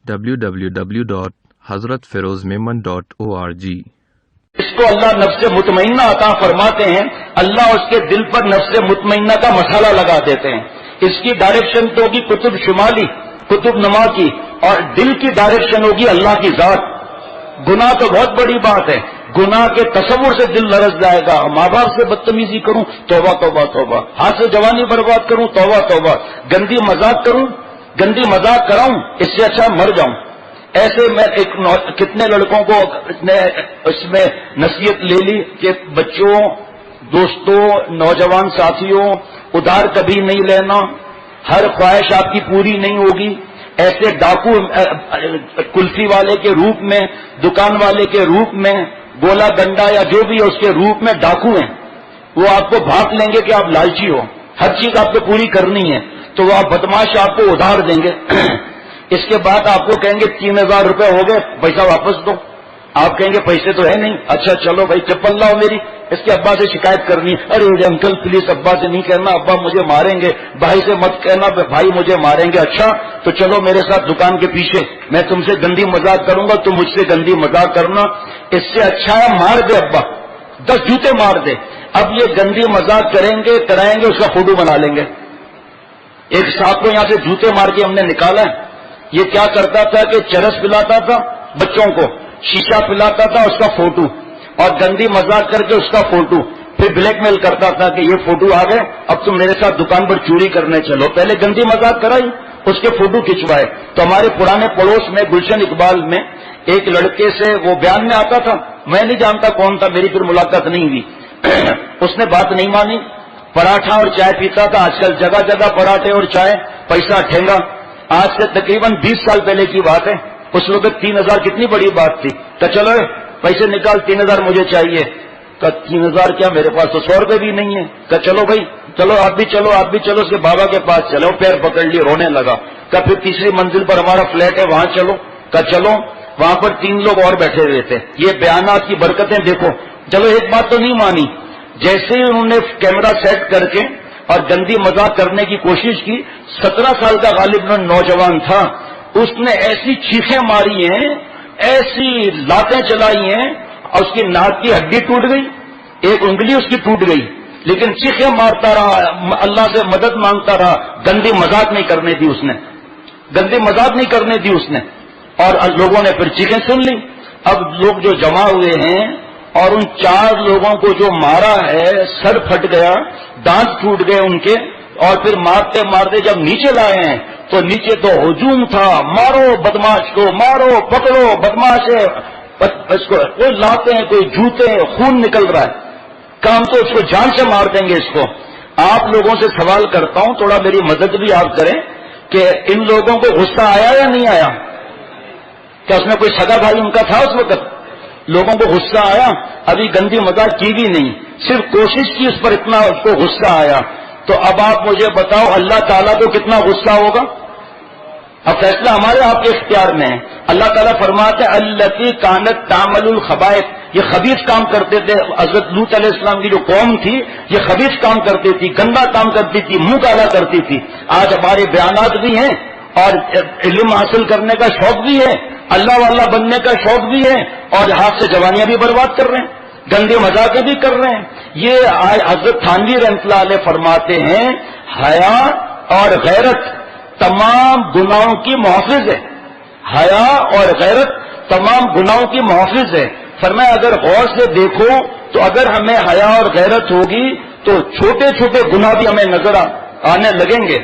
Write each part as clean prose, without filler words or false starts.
www.hazratfirozmemon.org۔ اس کو اللہ نفس مطمئنہ عطا فرماتے ہیں، اللہ اس کے دل پر نفس مطمئنہ کا مسالہ لگا دیتے ہیں۔ اس کی ڈائریکشن تو ہوگی قطب شمالی، قطب نما کی، اور دل کی ڈائریکشن ہوگی اللہ کی ذات۔ گناہ تو بہت بڑی بات ہے، گناہ کے تصور سے دل لرز جائے گا۔ ماں باپ سے بدتمیزی کروں، توبہ توبہ توبہ۔ ہاتھ سے جوانی برباد کروں، توبہ توبہ۔ گندی مذاق کروں، گندی مذاق کراؤں، اس سے اچھا مر جاؤں۔ ایسے میں کتنے لڑکوں کو اس میں نصیحت لے لی کہ بچوں، دوستوں، نوجوان ساتھیوں، ادھار کبھی نہیں لینا، ہر خواہش آپ کی پوری نہیں ہوگی۔ ایسے ڈاکو کلفی والے کے روپ میں، دکان والے کے روپ میں، گولا گنڈا یا جو بھی ہے اس کے روپ میں ڈاکو ہیں، وہ آپ کو بھانپ لیں گے کہ آپ لالچی ہو، ہر چیز آپ کو پوری کرنی ہے، تو وہ بدماش آپ کو ادھار دیں گے۔ اس کے بعد آپ کو کہیں گے 3000 روپے ہو گئے، پیسہ واپس دو۔ آپ کہیں گے پیسے تو ہے نہیں، اچھا چلو بھائی چپل لاؤ میری، اس کے ابا سے شکایت کرنی، ارے انکل پلیز ابا سے نہیں کہنا، ابا مجھے ماریں گے، بھائی سے مت کہنا بھائی مجھے ماریں گے، اچھا تو چلو میرے ساتھ دکان کے پیچھے، میں تم سے گندی مذاق کروں گا، تم مجھ سے گندی مذاق کرنا، اس سے اچھا ہے مار دے ابا، 10 جوتے مار دے۔ اب یہ گندی مذاق کرائیں گے، اس کا فوٹو بنا لیں گے۔ ایک صاحب کو یہاں سے جوتے مار کے ہم نے نکالا ہے، یہ کیا کرتا تھا کہ چرس پلاتا تھا بچوں کو، شیشہ پلاتا تھا، اس کا فوٹو، اور گندی مذاق کر کے اس کا فوٹو، پھر بلیک میل کرتا تھا کہ یہ فوٹو آ گئے، اب تم میرے ساتھ دکان پر چوری کرنے چلو۔ پہلے گندی مذاق کرائی، اس کے فوٹو کھنچوائے۔ تو ہمارے پرانے پڑوس میں گلشن اقبال میں ایک لڑکے سے وہ بیان میں آتا تھا، میں نہیں جانتا کون تھا، میری پھر ملاقات نہیں ہوئی، اس نے بات نہیں مانی، پراٹھا اور چائے پیتا تھا۔ آج کل جگہ جگہ پراٹھے اور چائے، پیسہ ٹھینگا۔ آج سے تقریباً 20 سال پہلے کی بات ہے، اس وقت 3000 کتنی بڑی بات تھی۔ کہ چلو پیسے نکال، 3000 مجھے چاہیے۔ کہ 3000 کیا، میرے پاس تو 100 روپے بھی نہیں ہے۔ کہ چلو بھائی چلو، آپ بھی چلو، آپ بھی چلو۔ اس کے بابا کے پاس چلو، پیر پکڑ لیے، رونے لگا۔ کہ پھر تیسری منزل پر ہمارا فلیٹ ہے، وہاں چلو۔ کہ چلو، وہاں پر 3 لوگ اور بیٹھے ہوئے تھے۔ یہ بیانات کی برکتیں دیکھو۔ چلو ایک بات تو نہیں مانی، جیسے ہی انہوں نے کیمرہ سیٹ کر کے اور گندی مذاق کرنے کی کوشش کی، 17 سال کا غالب نوجوان تھا، اس نے ایسی چیخیں ماری ہیں، ایسی لاتیں چلائی ہیں، اور اس کی ناک کی ہڈی ٹوٹ گئی، ایک انگلی اس کی ٹوٹ گئی، لیکن چیخیں مارتا رہا، اللہ سے مدد مانگتا رہا۔ گندی مذاق نہیں کرنے دی اس نے، گندی مذاق نہیں کرنے دی اس نے، اور لوگوں نے پھر چیخیں سن لی۔ اب لوگ جو جمع ہوئے ہیں اور ان 4 لوگوں کو جو مارا ہے، سر پھٹ گیا، دانت ٹوٹ گئے ان کے، اور پھر مارتے مارتے جب نیچے لائے ہیں تو نیچے تو ہجوم تھا، مارو بدماش کو، مارو پکڑو بدماش ہے، اس کو کوئی لاتے ہیں، کوئی جوتے ہیں، خون نکل رہا ہے، کام تو اس کو جان سے مار دیں گے اس کو۔ آپ لوگوں سے سوال کرتا ہوں، تھوڑا میری مدد بھی آپ کریں کہ ان لوگوں کو غصہ آیا یا نہیں آیا؟ کیا اس میں کوئی سگا بھائی ان کا تھا اس وقت؟ لوگوں کو غصہ آیا؟ ابھی گندی مذاق کی بھی نہیں، صرف کوشش کی، اس پر اتنا اس کو غصہ آیا۔ تو اب آپ مجھے بتاؤ اللہ تعالیٰ کو کتنا غصہ ہوگا؟ اب فیصلہ ہمارے آپ کے اختیار میں ہے۔ اللہ تعالیٰ فرماتے ہیں التی کانت تعمل الخبائث، یہ خبیث کام کرتے تھے۔ حضرت لوط علیہ السلام کی جو قوم تھی یہ خبیث کام کرتی تھی، گندا کام کرتی تھی، منہ کالا کرتی تھی۔ آج ہمارے بیانات بھی ہیں اور علم حاصل کرنے کا شوق بھی ہے، اللہ والا بننے کا شوق بھی ہے، اور ہاتھ سے جوانیاں بھی برباد کر رہے ہیں، گندے مذاقیں بھی کر رہے ہیں۔ یہ حضرت تھانوی رحمۃ اللہ علیہ فرماتے ہیں حیا اور غیرت تمام گناہوں کی محافظ ہے، حیا اور غیرت تمام گناہوں کی محافظ ہے۔ فرمایا اگر غور سے دیکھو تو اگر ہمیں حیا اور غیرت ہوگی تو چھوٹے چھوٹے گناہ بھی ہمیں نظر آنے لگیں گے۔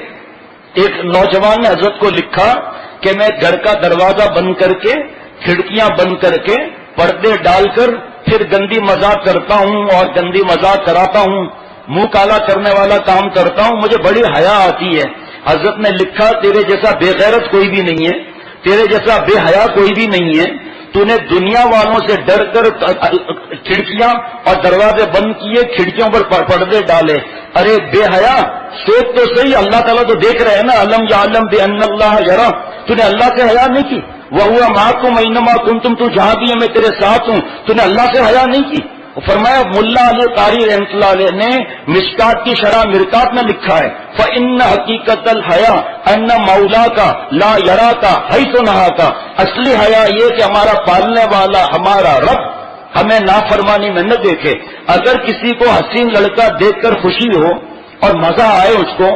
ایک نوجوان نے حضرت کو لکھا کہ میں گھر کا دروازہ بند کر کے، کھڑکیاں بند کر کے، پردے ڈال کر پھر گندی مذاق کرتا ہوں اور گندی مذاق کراتا ہوں، منہ کالا کرنے والا کام کرتا ہوں، مجھے بڑی حیا آتی ہے۔ حضرت نے لکھا تیرے جیسا بے غیرت کوئی بھی نہیں ہے، تیرے جیسا بے حیا کوئی بھی نہیں ہے، تو نے دنیا والوں سے ڈر کر کھڑکیاں اور دروازے بند کیے، کھڑکیوں پر پردے ڈالے۔ ارے بے حیا، سوچ تو صحیح، اللہ تعالیٰ تو دیکھ رہے ہیں نا، علم یعلم بان اللہ یرا، تو نے اللہ سے حیا نہیں کی۔ وَهُوَ مَعَكُمْ أَيْنَمَا كُنتُمْ، تو جہاں بھی ہے میں تیرے ساتھ ہوں، تو نے اللہ سے حیا نہیں کی۔ فرمایا ملا علی قاری رحمۃ اللہ علیہ نے مشکات کی شرح مرکات میں لکھا ہے فَإِنَّ حَقِيقَةَ الْحَيَاءَ أَنَّ مَوْلَاكَ لَا يَرَاكَ حَيْثُ نَهَاكَ، اصلی حیا یہ کہ ہمارا پالنے والا ہمارا رب ہمیں نافرمانی میں نہ دیکھے۔ اگر کسی کو حسین لڑکا دیکھ کر خوشی ہو اور مزہ آئے، اس کو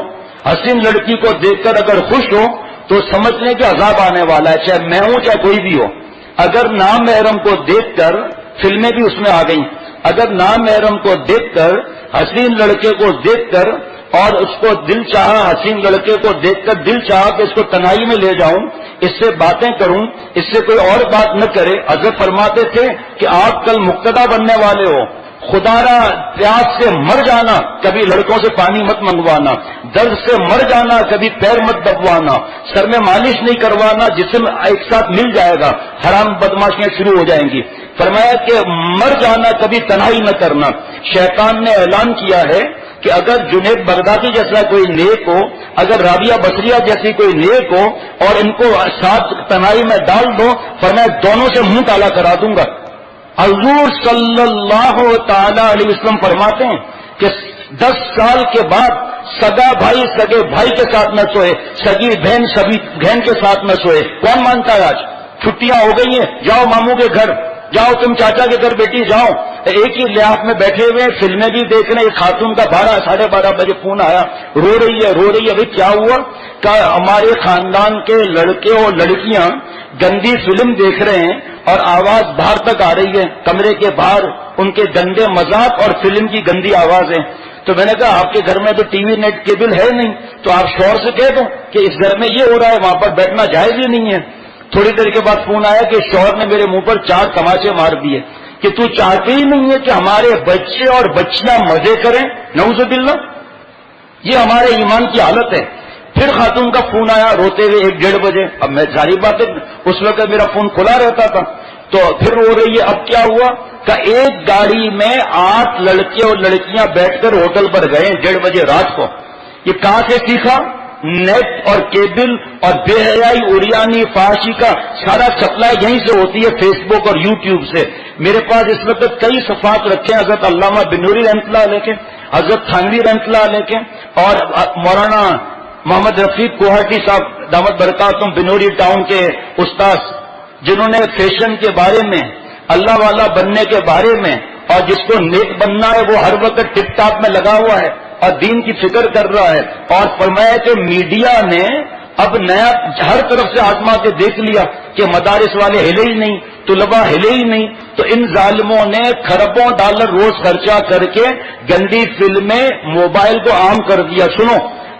حسین لڑکی کو دیکھ کر اگر خوش ہو تو سمجھ لیں کہ عذاب آنے والا ہے، چاہے میں ہوں چاہے کوئی بھی ہو۔ اگر نامحرم کو دیکھ کر، فلمیں بھی اس میں آ گئیں، اگر نامحرم کو دیکھ کر، حسین لڑکے کو دیکھ کر اور اس کو دل چاہا، حسین لڑکے کو دیکھ کر دل چاہا کہ اس کو تنہائی میں لے جاؤں، اس سے باتیں کروں، اس سے کوئی اور بات نہ کرے۔ حضرت فرماتے تھے کہ آپ کل مقتدا بننے والے ہو، خدا را پیاس سے مر جانا، کبھی لڑکوں سے پانی مت منگوانا، درد سے مر جانا، کبھی پیر مت دبوانا، سر میں مالش نہیں کروانا، جسم ایک ساتھ مل جائے گا، حرام بدماشیاں شروع ہو جائیں گی۔ فرمایا کہ مر جانا، کبھی تنہائی نہ کرنا۔ شیطان نے اعلان کیا ہے کہ اگر جنید بغدادی جیسا کوئی نیک ہو، اگر رابعہ بصریہ جیسی کوئی نیک ہو اور ان کو ساتھ تنہائی میں ڈال دو، فرمایا دونوں سے منہ کالا کرا دوں گا۔ حضور صلی اللہ تعالی علیہ وسلم فرماتے ہیں کہ 10 سال کے بعد سگا بھائی سگے بھائی کے ساتھ نہ سوئے، سگی بہن سگی بہن کے ساتھ نہ سوئے۔ کون مانتا ہے؟ آج چھٹیاں ہو گئی ہیں، جاؤ ماموں کے گھر، جاؤ تم چاچا کے گھر بیٹی جاؤ، ایک ہی لحاظ میں بیٹھے ہوئے فلمیں بھی دیکھ رہے ہیں۔ ایک خاتون کا 12-12:30 بجے فون آیا، رو رہی ہے بھائی کیا ہوا؟ کہ ہمارے خاندان کے لڑکے اور لڑکیاں گندی فلم دیکھ رہے ہیں اور آواز باہر تک آ رہی ہے، کمرے کے باہر ان کے گندے مذاق اور فلم کی گندی آوازیں۔ تو میں نے کہا آپ کے گھر میں تو ٹی وی نیٹ کیبل ہے نہیں، تو آپ شوہر سے کہہ دو کہ اس گھر میں یہ ہو رہا ہے، وہاں پر بیٹھنا جائز ہی نہیں ہے۔ تھوڑی دیر کے بعد فون آیا کہ شوہر نے میرے منہ پر 4 تماچے مار دیے کہ تو چاہتے ہی نہیں ہے کہ ہمارے بچے اور بچیاں مزے کریں، نعوذ باللہ، یہ ہمارے ایمان کی حالت ہے۔ پھر خاتون کا فون آیا روتے ہوئے 1-1:30 بجے، اب میں ظاہر بات ہے اس وقت میرا فون کھلا رہتا تھا، تو پھر رو رہی ہے اب کیا ہوا؟ کہ ایک گاڑی میں 8 لڑکے اور لڑکیاں بیٹھ کر ہوٹل پر گئے 1:30 بجے رات کو۔ یہ کہاں سے سیکھا؟ نیٹ اور کیبل اور بے حیائی اوریانی فحاشی کا سارا سپلائی یہیں سے ہوتی ہے، فیس بک اور یوٹیوب سے۔ میرے پاس اس وقت کئی صفحات رکھے ہیں، حضرت علامہ بنوری رحمۃ اللہ علیہ کے، حضرت تھانوی رحمۃ اللہ علیہ کے، اور مولانا محمد رفیق کوہاٹی صاحب دامت برکاتہم بنوری ٹاؤن کے استاذ، جنہوں نے فیشن کے بارے میں، اللہ والا بننے کے بارے میں، اور جس کو نیک بننا ہے وہ ہر وقت ٹپ ٹاپ میں لگا ہوا ہے اور دین کی فکر کر رہا ہے۔ اور فرمایا کہ میڈیا نے اب نیا ہر طرف سے آزما کے دیکھ لیا کہ مدارس والے ہلے ہی نہیں، طلباء ہلے ہی نہیں، تو ان ظالموں نے کھربوں ڈالر روز خرچہ کر کے گندی فلمیں، موبائل کو عام کر دیا۔ سنو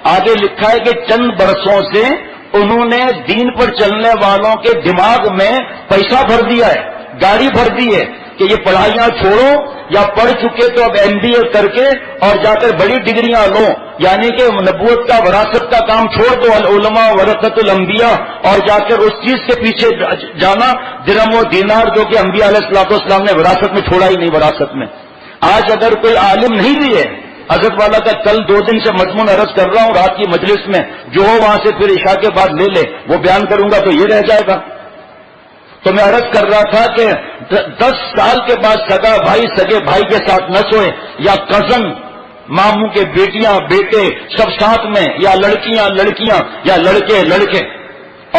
آگے لکھا ہے کہ چند برسوں سے انہوں نے دین پر چلنے والوں کے دماغ میں پیسہ بھر دیا ہے، گاڑی بھر دی ہے کہ یہ پڑھائیاں چھوڑو، یا پڑھ چکے تو اب MBA کر کے اور جا کر بڑی ڈگریاں لو، یعنی کہ نبوت کا وراثت کا کام چھوڑ دو، العلماء ورثۃ الانبیاء، اور جا کر اس چیز کے پیچھے جانا درہم و دینار جو کہ انبیاء علیہ الصلوۃ والسلام نے وراثت میں چھوڑا ہی نہیں۔ وراثت میں آج اگر کوئی عالم نہیں بھی ہے، حضرت والا کا کل 2 دن سے مضمون عرض کر رہا ہوں رات کی مجلس میں، جو ہو وہاں سے پھر عشاء کے بعد لے لے، وہ بیان کروں گا تو یہ رہ جائے گا۔ تو میں عرض کر رہا تھا کہ 10 سال کے بعد سگا بھائی سگے بھائی کے ساتھ نہ سوئے، یا کزن ماموں کے بیٹیاں بیٹے سب ساتھ میں، یا لڑکیاں لڑکیاں، یا لڑکے لڑکے۔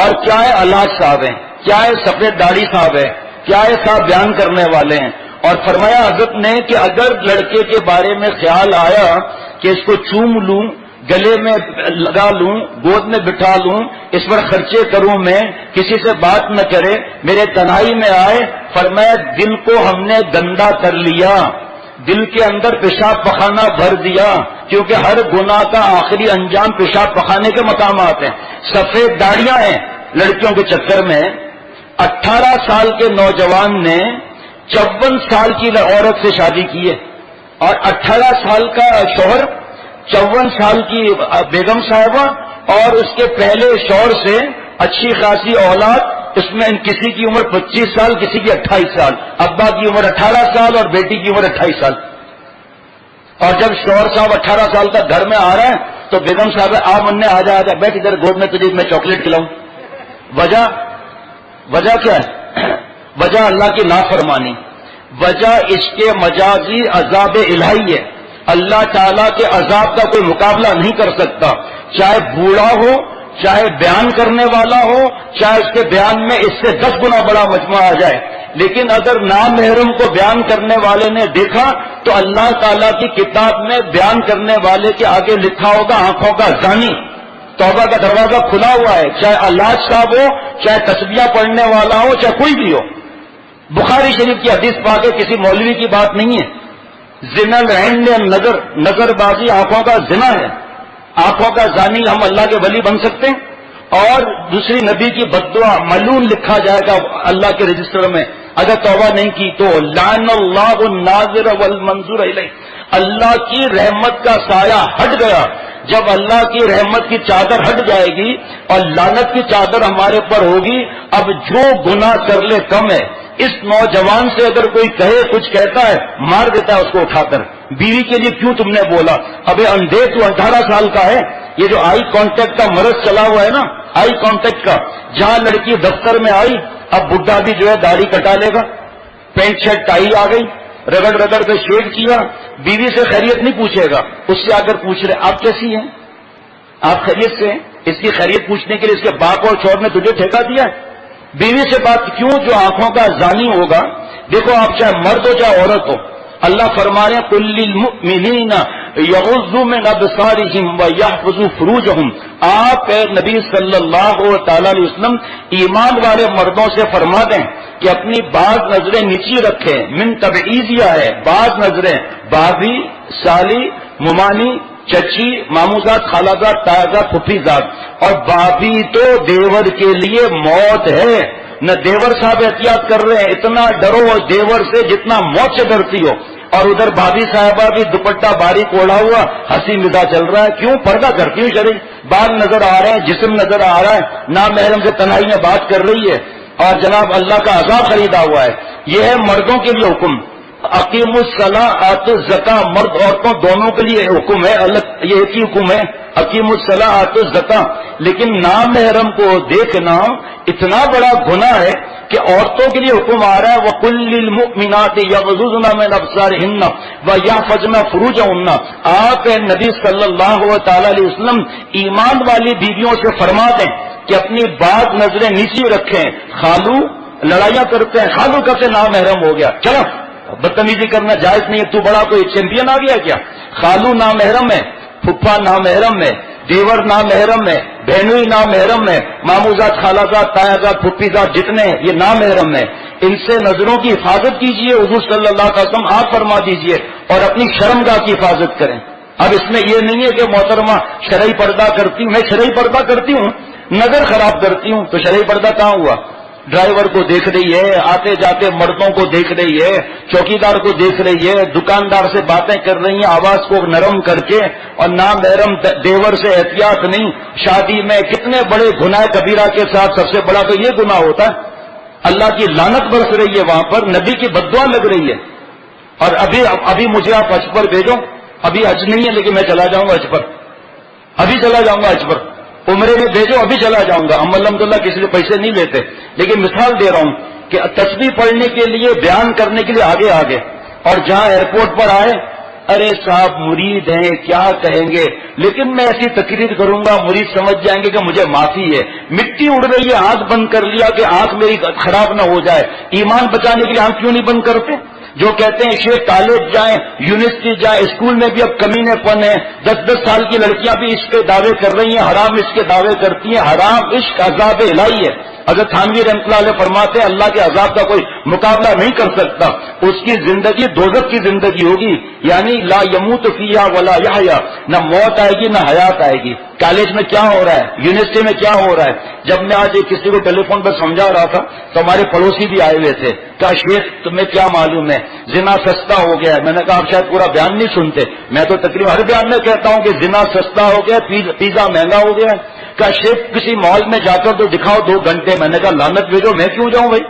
اور کیا ہے الحاج صاحب ہیں، کیا ہے سفید داڑھی صاحب ہے، کیا ہے صاحب بیان کرنے والے ہیں۔ اور فرمایا حضرت نے کہ اگر لڑکے کے بارے میں خیال آیا کہ اس کو چوم لوں، گلے میں لگا لوں، گود میں بٹھا لوں، اس پر خرچے کروں، میں کسی سے بات نہ کرے، میرے تنہائی میں آئے، فرمایا دل کو ہم نے گندا کر لیا، دل کے اندر پیشاب پخانہ بھر دیا، کیونکہ ہر گناہ کا آخری انجام پیشاب پخانے کے مقامات ہیں۔ سفید داڑیاں ہیں لڑکیوں کے چکر میں۔ 18 سال کے نوجوان نے 54 سال کی عورت سے شادی کی ہے، اور 18 سال کا شوہر 54 سال کی بیگم صاحبہ، اور اس کے پہلے شوہر سے اچھی خاصی اولاد، اس میں کسی کی عمر 25 سال، کسی کی 28 سال، ابا کی عمر 18 سال اور بیٹی کی عمر 28 سال۔ اور جب شوہر صاحب 18 سال تک گھر میں آ رہے ہیں تو بیگم صاحب مننے آ جا بیٹھ ادھر گود میں، تجھے میں چاکلیٹ کھلاؤں۔ وجہ کیا ہے؟ وجہ اللہ کی نافرمانی۔ وجہ اس کے مجازی عذاب الہی ہے. اللہ تعالیٰ کے عذاب کا کوئی مقابلہ نہیں کر سکتا، چاہے بوڑھا ہو، چاہے بیان کرنے والا ہو، چاہے اس کے بیان میں اس سے 10 گنا بڑا مجمع آ جائے. لیکن اگر نامحرم کو بیان کرنے والے نے دیکھا تو اللہ تعالیٰ کی کتاب میں بیان کرنے والے کے آگے لکھا ہوگا آنکھوں کا زانی. توبہ کا دروازہ کھلا ہوا ہے، چاہے اللہ صاحب ہو، چاہے تسبیح پڑھنے والا ہو، چاہے کوئی بھی ہو. بخاری شریف کی حدیث پاک ہے، کسی مولوی کی بات نہیں ہے. زنا العین نظر بازی آنکھوں کا زنا ہے. آنکھوں کا زانی ہم اللہ کے ولی بن سکتے ہیں؟ اور دوسری نبی کی بددعا ملعون لکھا جائے گا اللہ کے رجسٹر میں اگر توبہ نہیں کی تو. لعن اللہ الناظر والمنظور الیہ، اللہ کی رحمت کا سایہ ہٹ گیا. جب اللہ کی رحمت کی چادر ہٹ جائے گی اور لعنت کی چادر ہمارے پر ہوگی، اب جو گناہ کر لے کم ہے. اس نوجوان سے اگر کوئی کہے کچھ کہتا ہے مار دیتا ہے اس کو اٹھا کر. بیوی کے لیے کیوں تم نے بولا؟ ابھی اندھے تو 18 سال کا ہے. یہ جو آئی کانٹیکٹ کا مرض چلا ہوا ہے نا، آئی کانٹیکٹ کا، جہاں لڑکی دفتر میں آئی اب بڈھا بھی جو ہے داڑھی کٹا لے گا، پینٹ شرٹ ٹائی آ گئی، رگڑ رگڑ کے شیڈ کیا. بیوی سے خیریت نہیں پوچھے گا، اس سے آ کر پوچھ رہے آپ کیسی ہیں، آپ خیریت سے ہیں. اس کی خیریت پوچھنے کے لیے اس کے باپ اور شوہر نے تجھے ٹھیکا دیا ہے؟ بیوی سے بات کیوں؟ جو آنکھوں کا زانی ہوگا. دیکھو آپ چاہے مرد ہو چاہے عورت ہو، اللہ فرما رہے ہیں قل للمؤمنین یغضوا من ابصارہم ویحفظوا فروجہم. آپ اے نبی صلی اللہ تعالی علیہ وسلم ایمان والے مردوں سے فرما دیں کہ اپنی بعض نظریں نیچی رکھیں. من تبعیضیہ ہے، بعض نظریں، بھابھی، سالی، ممانی، چچی، ماموزاد، خالازاد، تایازاد، پھپھیزاد. اور بھابھی تو دیور کے لیے موت ہے. نہ دیور صاحب احتیاط کر رہے ہیں، اتنا ڈرو اور دیور سے جتنا موت سے ڈرتی ہو. اور ادھر بھابھی صاحبہ بھی دوپٹہ باریک اوڑھا ہوا ہنسی مزاح چل رہا ہے. کیوں؟ پردہ کرتی ہوں شریف، بال نظر آ رہے ہیں، جسم نظر آ رہا ہے، نامحرم سے تنہائی میں بات کر رہی ہے اور جناب اللہ کا عذاب خریدا ہوا ہے. یہ ہے مردوں کے لیے حکم. اقیم الصلاۃ آتوا الزکاۃ، مرد عورتوں دونوں کے لیے حکم ہے، الگ یہ ایک ہی حکم ہے، اقیم الصلاۃ آتوا الزکاۃ. لیکن نامحرم کو دیکھنا اتنا بڑا گناہ ہے کہ عورتوں کے لیے حکم آ رہا ہے وَقُلْ لِلْمُؤْمِنَاتِ يَغْضُضْنَ مِنْ أَبْصَارِهِنَّ وَيَحْفَظْنَ فُرُوجَهُنَّ. آپ نبی صلی اللہ تعالی علیہ وسلم ایمان والی بیویوں سے فرما دیں کہ اپنی بعض نظریں نیچی رکھیں. خالو لڑائیاں کرتے ہیں، خالو کا سے نامحرم ہو گیا، چلو بدتمیزی کرنا جائز نہیں ہے، تو بڑا کوئی چیمپئن آ گیا کیا؟ خالو نامحرم ہے، پھپھا نامحرم ہے، دیور نامحرم ہے، بہنوئی نامحرم ہے، ماموزاد، خالازاد، تایازاد، پھپھیزاد جتنے ہیں یہ نامحرم ہے. ان سے نظروں کی حفاظت کیجیے. حضور صلی اللہ علیہ وسلم آپ فرما دیجیے اور اپنی شرمگاہ کی حفاظت کریں. اب اس میں یہ نہیں ہے کہ محترمہ شرعی پردہ کرتی ہوں. میں شرعی پردہ کرتی ہوں، نظر خراب کرتی ہوں تو شرعی پردہ کہاں ہوا؟ ڈرائیور کو دیکھ رہی ہے، آتے جاتے مردوں کو دیکھ رہی ہے، چوکیدار کو دیکھ رہی ہے، دکاندار سے باتیں کر رہی ہیں آواز کو نرم کر کے، اور نامحرم دیور سے احتیاط نہیں. شادی میں کتنے بڑے گناہ کبیرہ کے ساتھ سب سے بڑا تو یہ گناہ ہوتا ہے. اللہ کی لعنت برس رہی ہے وہاں پر، نبی کی بددعا لگ رہی ہے. اور ابھی مجھے آپ حج پر بھیجو. ابھی حج نہیں ہے لیکن میں چلا جاؤں گا حج پر، ابھی چلا جاؤں گا حج پر. عمرے میں بھیجو، ابھی چلا جاؤں گا. ہم الحمدللہ کسی سے پیسے نہیں لیتے، لیکن مثال دے رہا ہوں کہ تسبیح پڑھنے کے لیے، بیان کرنے کے لیے آگے آگے. اور جہاں ایئرپورٹ پر آئے، ارے صاحب مرید ہیں کیا کہیں گے، لیکن میں ایسی تقریر کروں گا مرید سمجھ جائیں گے کہ مجھے معافی ہے. مٹی اڑ رہی ہے، آنکھ بند کر لیا کہ آنکھ میری خراب نہ ہو جائے. ایمان بچانے کے لیے آنکھ کیوں نہیں بند کرتے؟ جو کہتے ہیں شیخ کالج جائیں، یونیورسٹی جائیں، اسکول میں بھی اب کمینے پن ہے. 10 سال کی لڑکیاں بھی اس کے دعوے کر رہی ہیں، حرام اس کے دعوے کرتی ہیں. حرام عشق عذاب الہی ہے. حضرت تھانوی رحمۃ اللہ علیہ فرماتے ہیں اللہ کے عذاب کا کوئی مقابلہ نہیں کر سکتا. اس کی زندگی دوزخ کی زندگی ہوگی، یعنی لا یموت فیہا ولا یحیا، نہ موت آئے گی نہ حیات آئے گی. کالج میں کیا ہو رہا ہے، یونیورسٹی میں کیا ہو رہا ہے. جب میں آج کسی کو ٹیلی فون پر سمجھا رہا تھا تو ہمارے پڑوسی بھی آئے ہوئے تھے. کہا شیخ تمہیں کیا معلوم ہے زنا سستا ہو گیا ہے. میں نے کہا آپ شاید پورا بیان نہیں سنتے، میں تو تقریباً ہر بیان میں کہتا ہوں کہ زنا سستا ہو گیا، پیزا مہنگا ہو گیا ہے. کہا شیخ کسی مال میں جا کر تو دکھاؤ 2 گھنٹے. میں نے کہا لعنت بھیجو، میں کیوں جاؤں بھائی.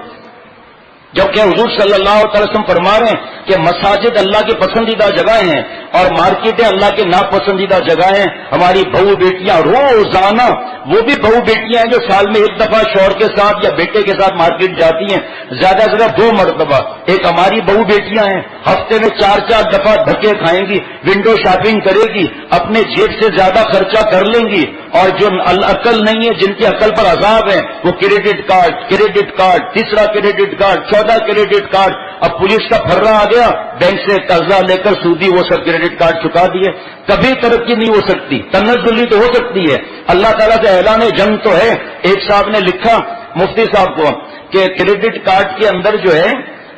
جبکہ حضور صلی اللہ علیہ وسلم فرما رہے ہیں کہ مساجد اللہ کی پسندیدہ جگہیں ہیں اور مارکیٹیں اللہ کی ناپسندیدہ جگہیں ہیں. ہماری بہو بیٹیاں روزانہ، وہ بھی بہو بیٹیاں ہیں جو سال میں ایک دفعہ شوہر کے ساتھ یا بیٹے کے ساتھ مارکیٹ جاتی ہیں، زیادہ سے زیادہ 2 مرتبہ. ایک ہماری بہو بیٹیاں ہیں ہفتے میں 4 دفعہ دھکے کھائیں گی، ونڈو شاپنگ کرے گی، اپنے جیب سے زیادہ خرچہ کر لیں گی. اور جو عقل نہیں ہے، جن کی عقل پر عذاب ہے، وہ کریڈٹ کارڈ، تیسرا کریڈٹ کارڈ، 14 کریڈٹ کارڈ. اب پولیس کا پھرا آ گیا، بینک سے قرضہ لے کر سودی وہ سب کریڈٹ کارڈ چکا دیے. کبھی ترقی نہیں ہو سکتی، تنزلی تو ہو سکتی ہے. اللہ تعالیٰ سے اعلان جنگ تو ہے. ایک صاحب نے لکھا مفتی صاحب کو کہ کریڈٹ کارڈ کے اندر جو ہے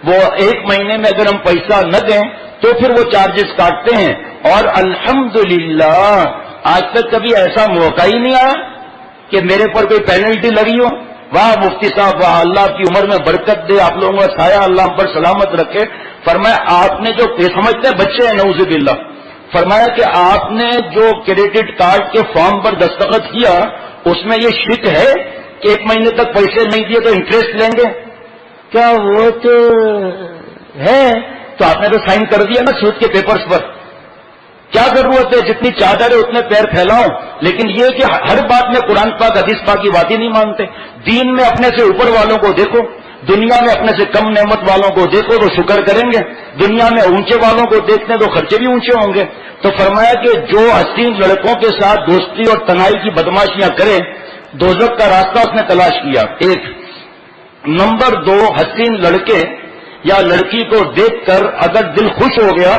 وہ 1 مہینے میں اگر ہم پیسہ نہ دیں تو پھر وہ چارجز کاٹتے ہیں. اور الحمدللہ آج تک کبھی ایسا موقع ہی نہیں آیا کہ میرے پر کوئی پینلٹی لگی ہو. واہ مفتی صاحب واہ، اللہ آپ کی عمر میں برکت دے، آپ لوگوں کا سایہ اللہ ہم پر سلامت رکھے. فرمایا آپ نے جو سمجھتے ہیں بچے ہیں نعوذ باللہ، فرمایا کہ آپ نے جو کریڈٹ کارڈ کے فارم پر دستخط کیا اس میں یہ شک ہے کہ 1 مہینے تک پیسے نہیں دیے تو انٹرسٹ لیں گے کیا؟ وہ تو ہے، تو آپ نے تو سائن کر دیا نا سود کے پیپرز پر. کیا ضرورت ہے؟ جتنی چادر ہے اتنے پیر پھیلاؤ. لیکن یہ کہ ہر بات میں قرآن پاک حدیث پاک کی بات ہی نہیں مانتے. دین میں اپنے سے اوپر والوں کو دیکھو، دنیا میں اپنے سے کم نعمت والوں کو دیکھو تو شکر کریں گے، دنیا میں اونچے والوں کو دیکھتے ہیں تو خرچے بھی اونچے ہوں گے. تو فرمایا کہ جو حسین لڑکوں کے ساتھ دوستی اور تنہائی کی بدماشیاں کرے، دوزخ کا راستہ اس نے تلاش کیا. 1 نمبر 2 حسین لڑکے یا لڑکی کو دیکھ کر اگر دل خوش ہو گیا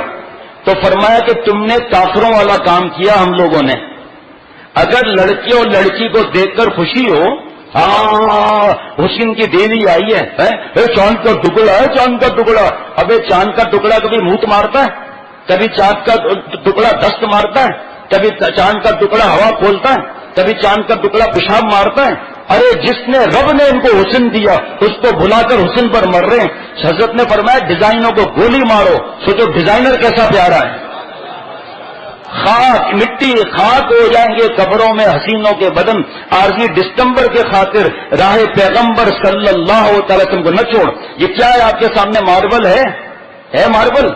تو فرمایا کہ تم نے کافروں والا کام کیا. ہم لوگوں نے اگر لڑکی اور لڑکی کو دیکھ کر خوشی ہو، ہاں حسین کی دیوی آئی ہے، چاند کا ٹکڑا ہے، چاند کا ٹکڑا. ابے چاند کا ٹکڑا کبھی موت مارتا ہے؟ کبھی چاند کا ٹکڑا دست مارتا ہے؟ کبھی چاند کا ٹکڑا ہوا کھولتا ہے؟ کبھی چاند کا ٹکڑا پیشاب مارتا ہے؟ ارے جس نے رب نے ان کو حسن دیا اس کو بھلا کر حسن پر مر رہے ہیں. حضرت نے فرمایا ڈیزائنوں کو گولی مارو. سوچو ڈیزائنر کیسا پیارا ہے. خاک مٹی خاک ہو جائیں گے قبروں میں حسینوں کے بدن. عارضی دسمبر کے خاطر راہ پیغمبر صلی اللہ تعالی وسلم کو نہ چھوڑ. یہ کیا ہے آپ کے سامنے؟ ماربل ہے ماربل.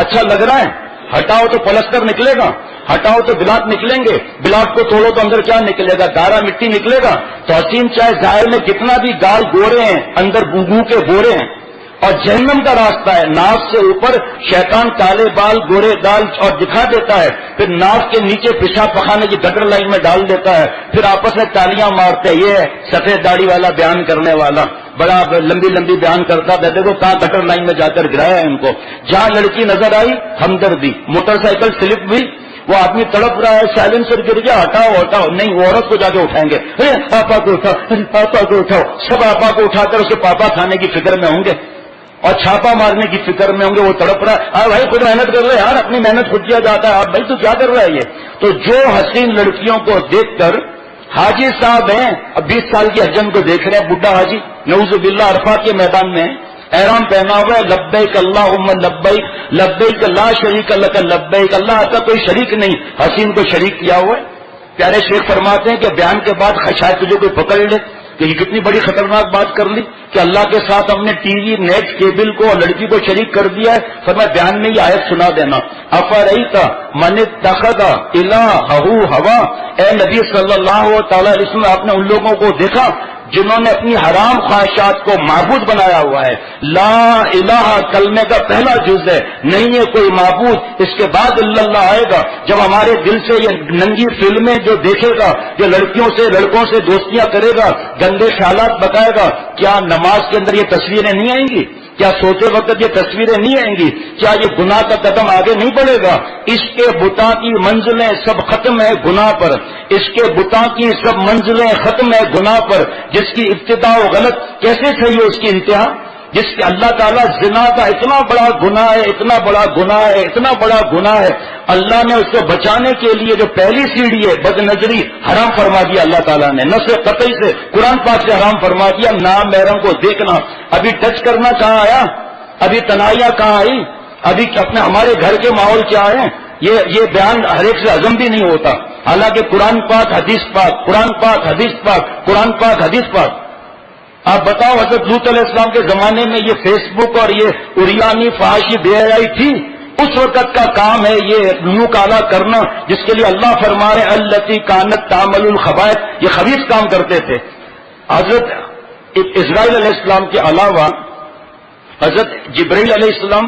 اچھا لگ رہا ہے؟ ہٹاؤ تو پلستر نکلے گا، ہٹاؤ تو بلاٹ نکلیں گے، بلاٹ کو توڑو تو اندر کیا نکلے گا؟ گارا مٹی نکلے گا. تو حسین چاہے ظاہر میں کتنا بھی گال گورے ہیں، اندر بوگو کے بورے ہیں. اور جہنم کا راستہ ہے، ناف سے اوپر شیطان کالے بال گورے دال اور دکھا دیتا ہے، پھر ناف کے نیچے پیشاب پخانے کی گٹر لائن میں ڈال دیتا ہے، پھر آپس میں تالیاں مارتے. یہ سفید داڑھی والا بیان کرنے والا بڑا لمبی بیان کرتا تھا، دیکھو کہاں گٹر لائن میں جا کر گرایا ہے ان کو. جہاں لڑکی نظر آئی ہمدردی، موٹر سائیکل سلپ ہوئی، وہ آدمی تڑپ رہا ہے، سائلنسر گر گیا، ہٹاؤ نہیں، وہ عورت کو جا کے اٹھائیں گے. پاپا کو اٹھاؤ، پاپا کو اٹھاؤ. سب پاپا کو اٹھا کر اسے پاپا کھانے کی فکر میں ہوں گے اور چھاپا مارنے کی فکر میں ہوں گے. وہ تڑپ رہا ہے، ہاں بھائی خود محنت کر رہے یار، اپنی محنت خود کیا جاتا ہے. آپ بھائی تو کیا کر رہا ہے یہ؟ تو جو حسین لڑکیوں کو دیکھ کر حاجی صاحب ہیں، اب 20 سال کی حجن کو دیکھ رہے ہیں، بڈھا حاجی نعوذ باللہ عرفات کے میدان میں احرام پہنا ہوا ہے، لبیک اللہم لبیک لبیک لا شریک لک لبیک. اللہ کا کوئی شریک نہیں، حسین کو شریک کیا ہوا ہے. پیارے شیخ فرماتے ہیں کہ بیان کے بعد شاید تجھے کوئی پکڑ لے کہ یہ کتنی بڑی خطرناک بات کر لی کہ اللہ کے ساتھ ہم نے ٹی وی نیٹ کیبل کو اور لڑکی کو شریک کر دیا ہے. فرمایا بیان میں یہ آیت سنا دینا، افریت من اتخذ الہہ ہوا. اے نبی صلی اللہ تعالی علیہ وسلم، آپ نے ان لوگوں کو دیکھا جنہوں نے اپنی حرام خواہشات کو معبود بنایا ہوا ہے. لا الہ کلمے کا پہلا جز ہے، نہیں ہے کوئی معبود. اس کے بعد اللہ آئے گا. جب ہمارے دل سے یہ ننگی فلمیں جو دیکھے گا، جو لڑکیوں سے لڑکوں سے دوستیاں کرے گا، گندے خیالات بتائے گا، کیا نماز کے اندر یہ تصویریں نہیں آئیں گی؟ کیا سوتے وقت یہ تصویریں نہیں آئیں گی؟ کیا یہ گناہ کا قدم آگے نہیں بڑھے گا؟ اس کے بتاں کی منزلیں سب ختم ہے گناہ پر. اس کے بتاں کی سب منزلیں ختم ہے گناہ پر. جس کی ابتدا و غلط کیسے صحیح ہو اس کی انتہا؟ جس کے اللہ تعالیٰ زنا کا اتنا بڑا گناہ ہے، اتنا بڑا گناہ ہے، اتنا بڑا گناہ ہے، اللہ نے اس کو بچانے کے لیے جو پہلی سیڑھی ہے بد نظری حرام فرما دیا. اللہ تعالیٰ نے نص قطعی سے قرآن پاک سے حرام فرما دیا. نام محرم کو دیکھنا. ابھی ٹچ کرنا کہاں آیا؟ ابھی تنہائیاں کہاں آئی؟ ابھی اپنے ہمارے گھر کے ماحول کیا ہے؟ یہ بیان ہر ایک سے ہضم بھی نہیں ہوتا. حالانکہ قرآن پاک حدیث پاک، قرآن پاک حدیث پاک، قرآن پاک حدیث پاک. آپ بتاؤ حضرت لوط علیہ السلام کے زمانے میں یہ فیس بک اور یہ اریانی فحاشی بے حیائی تھی؟ اس وقت کا کام ہے یہ منہ کالا کرنا، جس کے لیے اللہ فرما رہے التی کانت تعمل الخبائث، یہ خبیث کام کرتے تھے۔ حضرت اسرائیل علیہ السلام کے علاوہ حضرت جبرائیل علیہ السلام،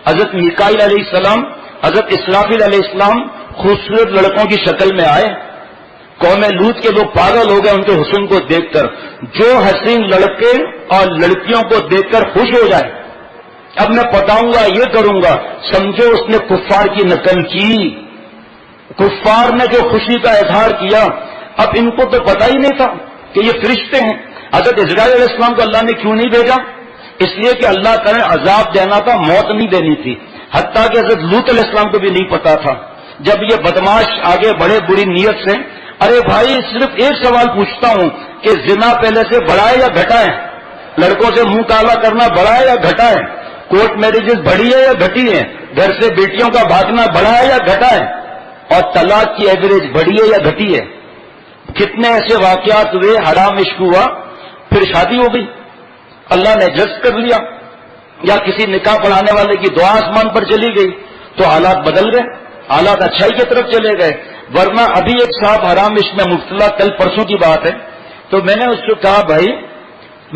حضرت میکائیل علیہ السلام، حضرت اسرافیل علیہ السلام خوبصورت لڑکوں کی شکل میں آئے۔ قوم لوط کے لوگ پاگل ہو گئے ان کے حسن کو دیکھ کر۔ جو حسین لڑکے اور لڑکیوں کو دیکھ کر خوش ہو جائے، اب میں پتاؤں گا، یہ کروں گا، سمجھو اس نے کفار کی نقل کی۔ کفار نے جو خوشی کا اظہار کیا، اب ان کو تو پتہ ہی نہیں تھا کہ یہ فرشتے ہیں۔ حضرت اسرائیل علیہ السلام کو اللہ نے کیوں نہیں بھیجا؟ اس لیے کہ اللہ تعالیٰ نے عذاب دینا تھا، موت نہیں دینی تھی۔ حتیٰ کہ حضرت لوط علیہ السلام کو بھی نہیں پتا تھا۔ جب یہ بدماش آگے بڑھے بری نیت سے، ارے بھائی صرف ایک سوال پوچھتا ہوں کہ زنا پہلے سے بڑھا ہے یا گھٹا ہے؟ لڑکوں سے منہ کالا کرنا بڑھا ہے یا گھٹا ہے؟ کورٹ میرجز بڑھی ہے یا گھٹی ہے؟ گھر سے بیٹیوں کا بھاگنا بڑھا ہے یا گھٹا ہے؟ اور طلاق کی ایوریج بڑھی ہے یا گھٹی ہے؟ کتنے ایسے واقعات ہوئے، حرام عشق ہوا، پھر شادی ہو گئی، اللہ نے جذب کر لیا، یا کسی نکاح پڑھانے والے کی دعا آسمان پر چلی گئی تو حالات بدل گئے، حالات اچھائی کی طرف چلے گئے۔ ورنہ ابھی ایک صاحب حرام عشق میں مبتلا، کل پرسوں کی بات ہے، تو میں نے اس کو کہا بھائی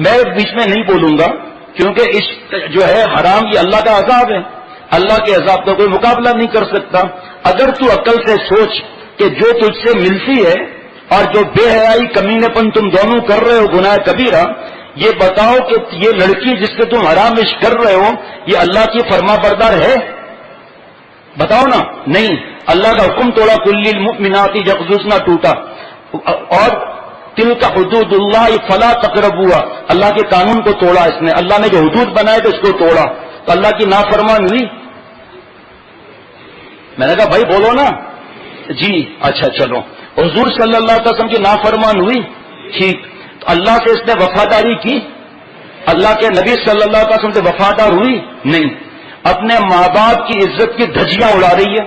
میں بیچ میں نہیں بولوں گا، کیونکہ عشق جو ہے حرام، یہ اللہ کا عذاب ہے، اللہ کے عذاب کا کوئی مقابلہ نہیں کر سکتا۔ اگر تو عقل سے سوچ کہ جو تجھ سے ملتی ہے اور جو بے حیائی کمینے پن تم دونوں کر رہے ہو گناہ کبیرہ، یہ بتاؤ کہ یہ لڑکی جس سے تم حرام عشق کر رہے ہو یہ اللہ کی فرما بردار ہے؟ بتاؤ نا، نہیں۔ اللہ کا حکم توڑا، کل المؤمنات یغضضن ٹوٹا، اور تلک حدود اللہ فلا تقربوها، اللہ کے قانون کو توڑا اس نے، اللہ نے جو حدود بنائے تو اس کو توڑا، تو اللہ کی نافرمان ہوئی۔ میں نے کہا بھائی بولو نا، جی اچھا چلو، حضور صلی اللہ علیہ وسلم کی نافرمان ہوئی، ٹھیک، تو اللہ سے اس نے وفاداری کی؟ اللہ کے نبی صلی اللہ علیہ وسلم سے وفادار ہوئی؟ نہیں۔ اپنے ماں باپ کی عزت کی دھجیاں اڑا رہی ہے،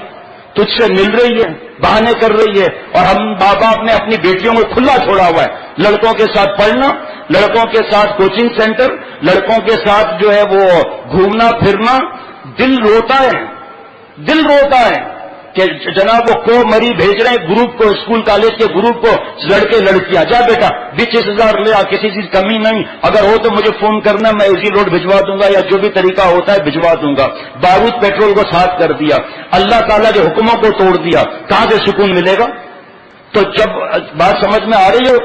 تجھ سے مل رہی ہے، بہانے کر رہی ہے، اور ہم ماں باپ نے اپنی بیٹیوں کو کھلا چھوڑا ہوا ہے، لڑکوں کے ساتھ پڑھنا، لڑکوں کے ساتھ کوچنگ سینٹر، لڑکوں کے ساتھ جو ہے وہ گھومنا پھرنا۔ دل روتا ہے، دل روتا ہے کہ جناب وہ کو مری بھیج رہے ہیں گروپ کو، اسکول کالج کے گروپ کو، لڑکے لڑکیاں، جا بیٹا 20,000 لے آ، کسی چیز کمی نہیں، اگر ہو تو مجھے فون کرنا، میں ایزی روڈ بھجوا دوں گا، یا جو بھی طریقہ ہوتا ہے بھجوا دوں گا۔ بارود پیٹرول کو ساتھ کر دیا، اللہ تعالیٰ کے حکموں کو توڑ دیا، کہاں سے سکون ملے گا؟ تو جب بات سمجھ میں آ رہی ہے،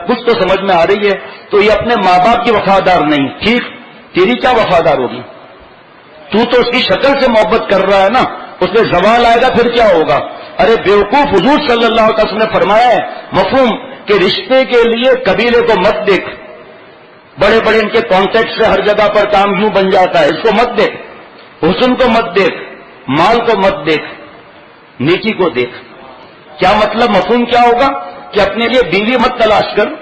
کچھ تو سمجھ میں آ رہی ہے، تو یہ اپنے ماں باپ کی وفادار نہیں، ٹھیک، تیری کیا وفادار ہوگی؟ تو اس کی شکل سے محبت کر رہا ہے نا، اس میں زوال آئے گا پھر کیا ہوگا؟ ارے بیوقوف، حضور صلی اللہ علیہ وسلم نے فرمایا ہے مفہوم کہ رشتے کے لیے قبیلے کو مت دیکھ، بڑے بڑے ان کے کانٹیکٹ سے ہر جگہ پر کام یوں بن جاتا ہے، اس کو مت دیکھ، حسن کو مت دیکھ، مال کو مت دیکھ، نیکی کو دیکھ۔ کیا مطلب، مفہوم کیا ہوگا؟ کہ اپنے لیے بیوی مت تلاش کر،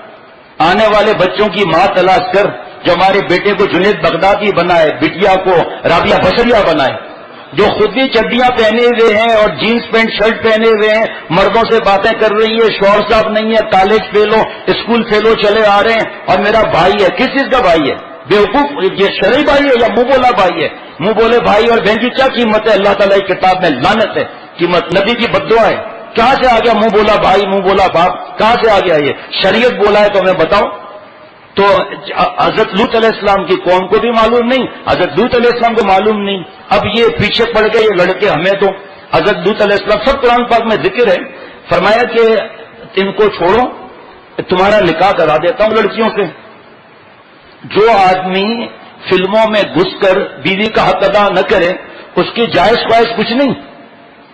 آنے والے بچوں کی ماں تلاش کر، جو ہمارے بیٹے کو جنید بغدادی بنائے، بٹیا کو رابعہ بصریہ بنائے، جو خود بھی چڈیاں پہنے ہوئے ہیں اور جینس پینٹ شرٹ پہنے ہوئے ہیں، مردوں سے باتیں کر رہی ہے، شوہر صاحب نہیں ہے، کالج فیلو، اسکول فیلو چلے آ رہے ہیں، اور میرا بھائی ہے، کس چیز کا بھائی ہے؟ بیوقوف، یہ شرعی بھائی ہے یا منہ بولا بھائی ہے؟ منہ بولے بھائی اور بہن کی کیا قیمت ہے؟ اللہ تعالیٰ کی کتاب میں لعنت ہے، قیمت نبی کی بددعا ہے۔ کہاں سے آ گیا منہ بولا بھائی، منہ بولا باپ؟ کہاں سے آ گیا یہ؟ شریعت بولا ہے تو ہمیں بتاؤ۔ تو حضرت لوط علیہ السلام کی قوم کو بھی معلوم نہیں، حضرت لوط علیہ السلام کو معلوم نہیں، اب یہ پیچھے پڑ گئے یہ لڑکے ہمیں تو۔ حضرت لوط علیہ السلام سب قرآن پاک میں ذکر ہے، فرمایا کہ ان کو چھوڑو، تمہارا نکاح کرا دیتا ہوں لڑکیوں سے۔ جو آدمی فلموں میں گھس کر بیوی کا حق ادا نہ کرے، اس کی جائز خواہش کچھ نہیں،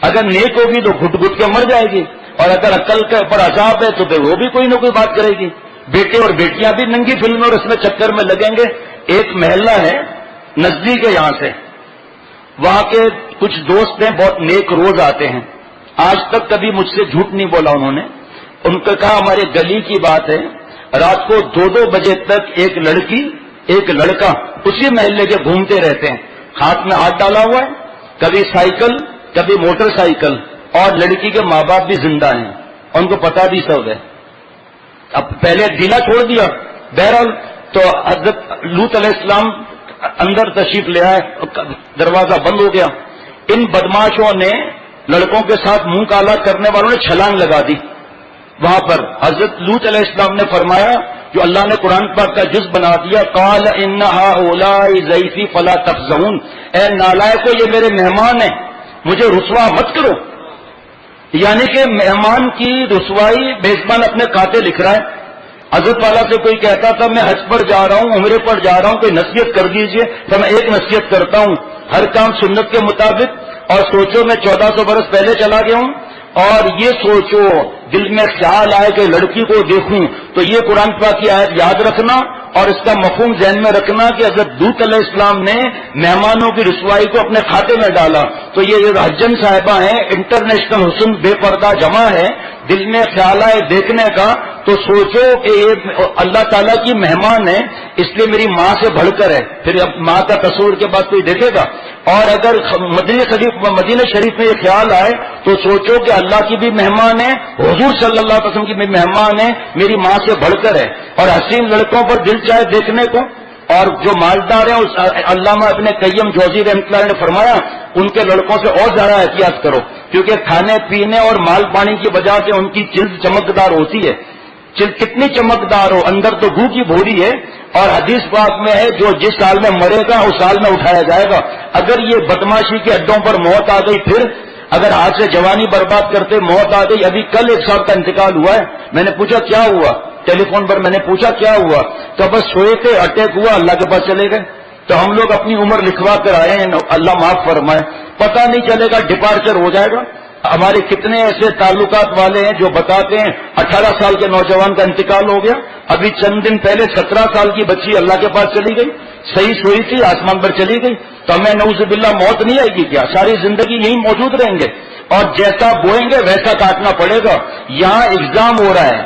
اگر نیک ہوگی تو گھٹ گھٹ کے مر جائے گی، اور اگر عقل کے اوپر عذاب ہے تو پھر وہ بھی کوئی نہ کوئی بات کرے گی۔ بیٹے اور بیٹیاں بھی ننگی فلمیں اور اس میں چکر میں لگیں گے۔ ایک محلہ ہے نزدیک ہے یہاں سے، وہاں کے کچھ دوست ہیں بہت نیک، روز آتے ہیں، آج تک کبھی مجھ سے جھوٹ نہیں بولا انہوں نے۔ ان کو کہا ہمارے گلی کی بات ہے، رات کو 2-2 بجے تک ایک لڑکی ایک لڑکا اسی محلے کے گھومتے رہتے ہیں، ہاتھ میں ہاتھ ڈالا ہوا ہے، کبھی سائیکل کبھی موٹر سائیکل، اور لڑکی کے ماں باپ بھی زندہ ہیں، ان کو پتا بھی سب ہے۔ اب پہلے ڈھیلا چھوڑ دیا، بہرحال تو حضرت لوط علیہ السلام اندر تشریف لے آئے، دروازہ بند ہو گیا. ان بدماشوں نے، لڑکوں کے ساتھ منہ کالا کرنے والوں نے چھلانگ لگا دی وہاں پر. حضرت لوط علیہ السلام نے فرمایا، جو اللہ نے قرآن پاک کا جز بنا دیا، قال ان هؤلاء ضیفی فلا تفزعون، اے نالائکو یہ میرے مہمان ہیں، مجھے رسوا مت کرو. یعنی کہ مہمان کی رسوائی میزبان اپنے کھاتے لکھ رہا ہے. حضرت والا سے کوئی کہتا تھا میں حج پر جا رہا ہوں، عمرے پر جا رہا ہوں، کوئی نصیحت کر دیجئے، تو میں ایک نصیحت کرتا ہوں، ہر کام سنت کے مطابق. اور سوچو میں 1400 برس پہلے چلا گیا ہوں، اور یہ سوچو دل میں خیال آئے کہ لڑکی کو دیکھوں تو یہ قرآن پاک کی آیت یاد رکھنا اور اس کا مفہوم ذہن میں رکھنا کہ حضرت لوط علیہ السلام نے مہمانوں کی رسوائی کو اپنے کھاتے میں ڈالا. تو یہ حجن صاحبہ ہیں، انٹرنیشنل حسن بے پردہ جمع ہے، دل میں خیال آئے دیکھنے کا تو سوچو کہ یہ اللہ تعالیٰ کی مہمان ہے، اس لیے میری ماں سے بڑھ کر ہے. پھر اب ماں کا تصور کے بعد کوئی دیکھے گا. اور اگر مدینہ شریف میں یہ خیال آئے تو سوچو کہ اللہ کی بھی مہمان ہے، حضور صلی اللہ علیہ وسلم کی بھی مہمان ہے، میری ماں سے بڑھ کر ہے. اور حسین لڑکوں پر دل چاہے دیکھنے کو. اور جو مالدار ہیں، علامہ ابن قیم جوزی رحمۃ اللہ نے فرمایا ان کے لڑکوں سے اور زیادہ احتیاط کرو، کیونکہ کھانے پینے اور مال پانی کی وجہ سے ان کی جلد چمکدار ہوتی ہے. کتنی چمکدار ہو، اندر تو گو کی بھوری ہے. اور حدیث پاک میں ہے جو جس سال میں مرے گا اس سال میں اٹھایا جائے گا. اگر یہ بدماشی کے اڈوں پر موت آ گئی، پھر اگر آج سے جوانی برباد کرتے موت آ گئی. ابھی کل ایک صاحب کا انتقال ہوا ہے، میں نے پوچھا کیا ہوا، ٹیلی فون پر میں نے پوچھا کیا ہوا، تو بس سوئے تھے، اٹیک ہوا، اللہ کے پاس چلے گئے. تو ہم لوگ اپنی عمر لکھوا کر آئے ہیں، اللہ معاف فرمائے، پتہ نہیں چلے گا ڈپارچر ہو جائے گا. ہمارے کتنے ایسے تعلقات والے ہیں جو بتاتے ہیں 18 سال کے نوجوان کا انتقال ہو گیا، ابھی چند دن پہلے 17 سال کی بچی اللہ کے پاس چلی گئی، صحیح سوئی تھی، آسمان پر چلی گئی. تو ہمیں نعوذ باللہ موت نہیں آئے گی کیا؟ ساری زندگی یہیں موجود رہیں گے اور جیسا بوئیں گے ویسا کاٹنا پڑے گا. یہاں ایگزام ہو رہا ہے،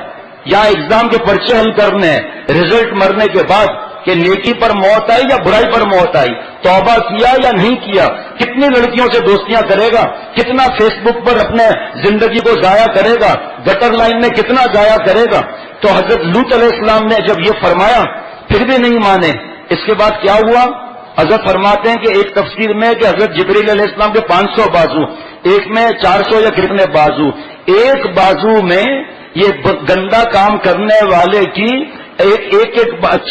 یہاں ایگزام کے پرچے حل کرنے ہیں رزلٹ مرنے کے بعد کہ نیکی پر موت آئی یا برائی پر موت آئی، توبہ کیا یا نہیں کیا، کتنی لڑکیوں سے دوستیاں کرے گا، کتنا فیس بک پر اپنے زندگی کو ضائع کرے گا، گٹر لائن میں کتنا ضائع کرے گا. تو حضرت لوط علیہ السلام نے جب یہ فرمایا پھر بھی نہیں مانے. اس کے بعد کیا ہوا؟ حضرت فرماتے ہیں کہ ایک تفسیر میں کہ حضرت جبریل علیہ السلام کے 500 بازو، ایک میں 400 یا کتنے بازو، ایک بازو میں یہ گندا کام کرنے والے کی ایک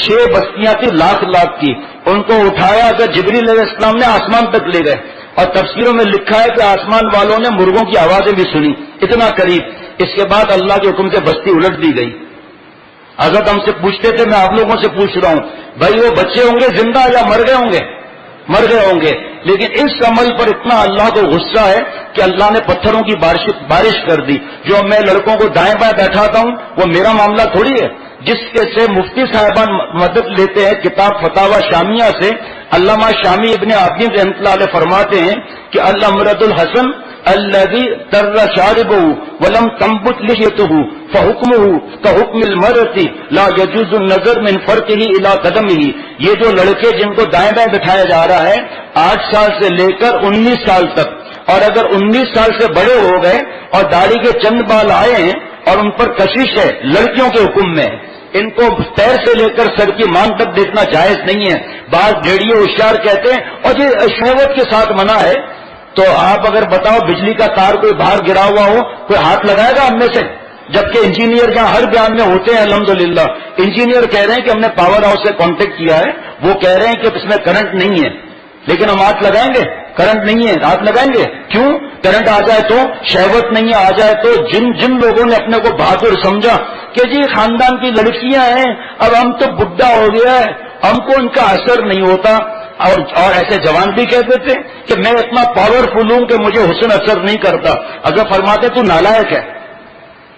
6 بستیاں تھی لاکھ کی. ان کو اٹھایا کہ جبریل علیہ السلام نے آسمان تک لے گئے. اور تفسیروں میں لکھا ہے کہ آسمان والوں نے مرغوں کی آوازیں بھی سنی، اتنا قریب. اس کے بعد اللہ کے حکم سے بستی الٹ دی گئی. حضرت ہم سے پوچھتے تھے، میں آپ لوگوں سے پوچھ رہا ہوں، بھائی وہ بچے ہوں گے زندہ یا مر گئے ہوں گے؟ مر گئے ہوں گے. لیکن اس عمل پر اتنا اللہ کو غصہ ہے کہ اللہ نے پتھروں کی بارش کر دی. جو میں لڑکوں کو دائیں بائیں بیٹھاتا ہوں وہ میرا معاملہ تھوڑی ہے. جس کے سے مفتی صاحبان مدد لیتے ہیں کتاب فتاوی شامیہ سے، علامہ شامی ابن عابدین رحمۃ اللہ علیہ فرماتے ہیں کہ الامرد الحسن الذي تر شاربه ولم تنبت لحيته فحكمه كحكم المرأة لا يجوز النظر من فرقه الى قدمه. یہ جو لڑکے جن کو دائیں بائیں بٹھایا جا رہا ہے 8 سال سے لے کر 19 سال تک، اور اگر 19 سال سے بڑے ہو گئے اور داڑھی کے چند بال آئے ہیں اور ان پر کشش ہے لڑکیوں کے حکم میں، ان کو پیر سے لے کر سر کی مانگ تک دیکھنا جائز نہیں ہے. بعض ڈیڑھیے ہوشیار کہتے ہیں اور یہ شہوت کے ساتھ منع ہے. تو آپ اگر بتاؤ بجلی کا تار کوئی باہر گرا ہوا ہو، کوئی ہاتھ لگائے گا ہم میں سے؟ جبکہ انجینئر جہاں ہر بیان میں ہوتے ہیں الحمدللہ، انجینئر کہہ رہے ہیں کہ ہم نے پاور ہاؤس سے کانٹیکٹ کیا ہے، وہ کہہ رہے ہیں کہ اس میں کرنٹ نہیں ہے، لیکن ہم ہاتھ لگائیں گے؟ کرنٹ نہیں ہے ہاتھ لگائیں گے؟ کیوں؟ کرنٹ آ جائے تو، شہوت نہیں آ جائے تو. جن لوگوں نے اپنے کو بہادر سمجھا کہ جی خاندان کی لڑکیاں ہیں، اب ہم تو بڈھا ہو گیا ہے، ہم کو ان کا اثر نہیں ہوتا. اور ایسے جوان بھی کہتے تھے کہ میں اتنا پاورفل ہوں کہ مجھے حسن اثر نہیں کرتا. اگر فرماتے تو نالائق ہے.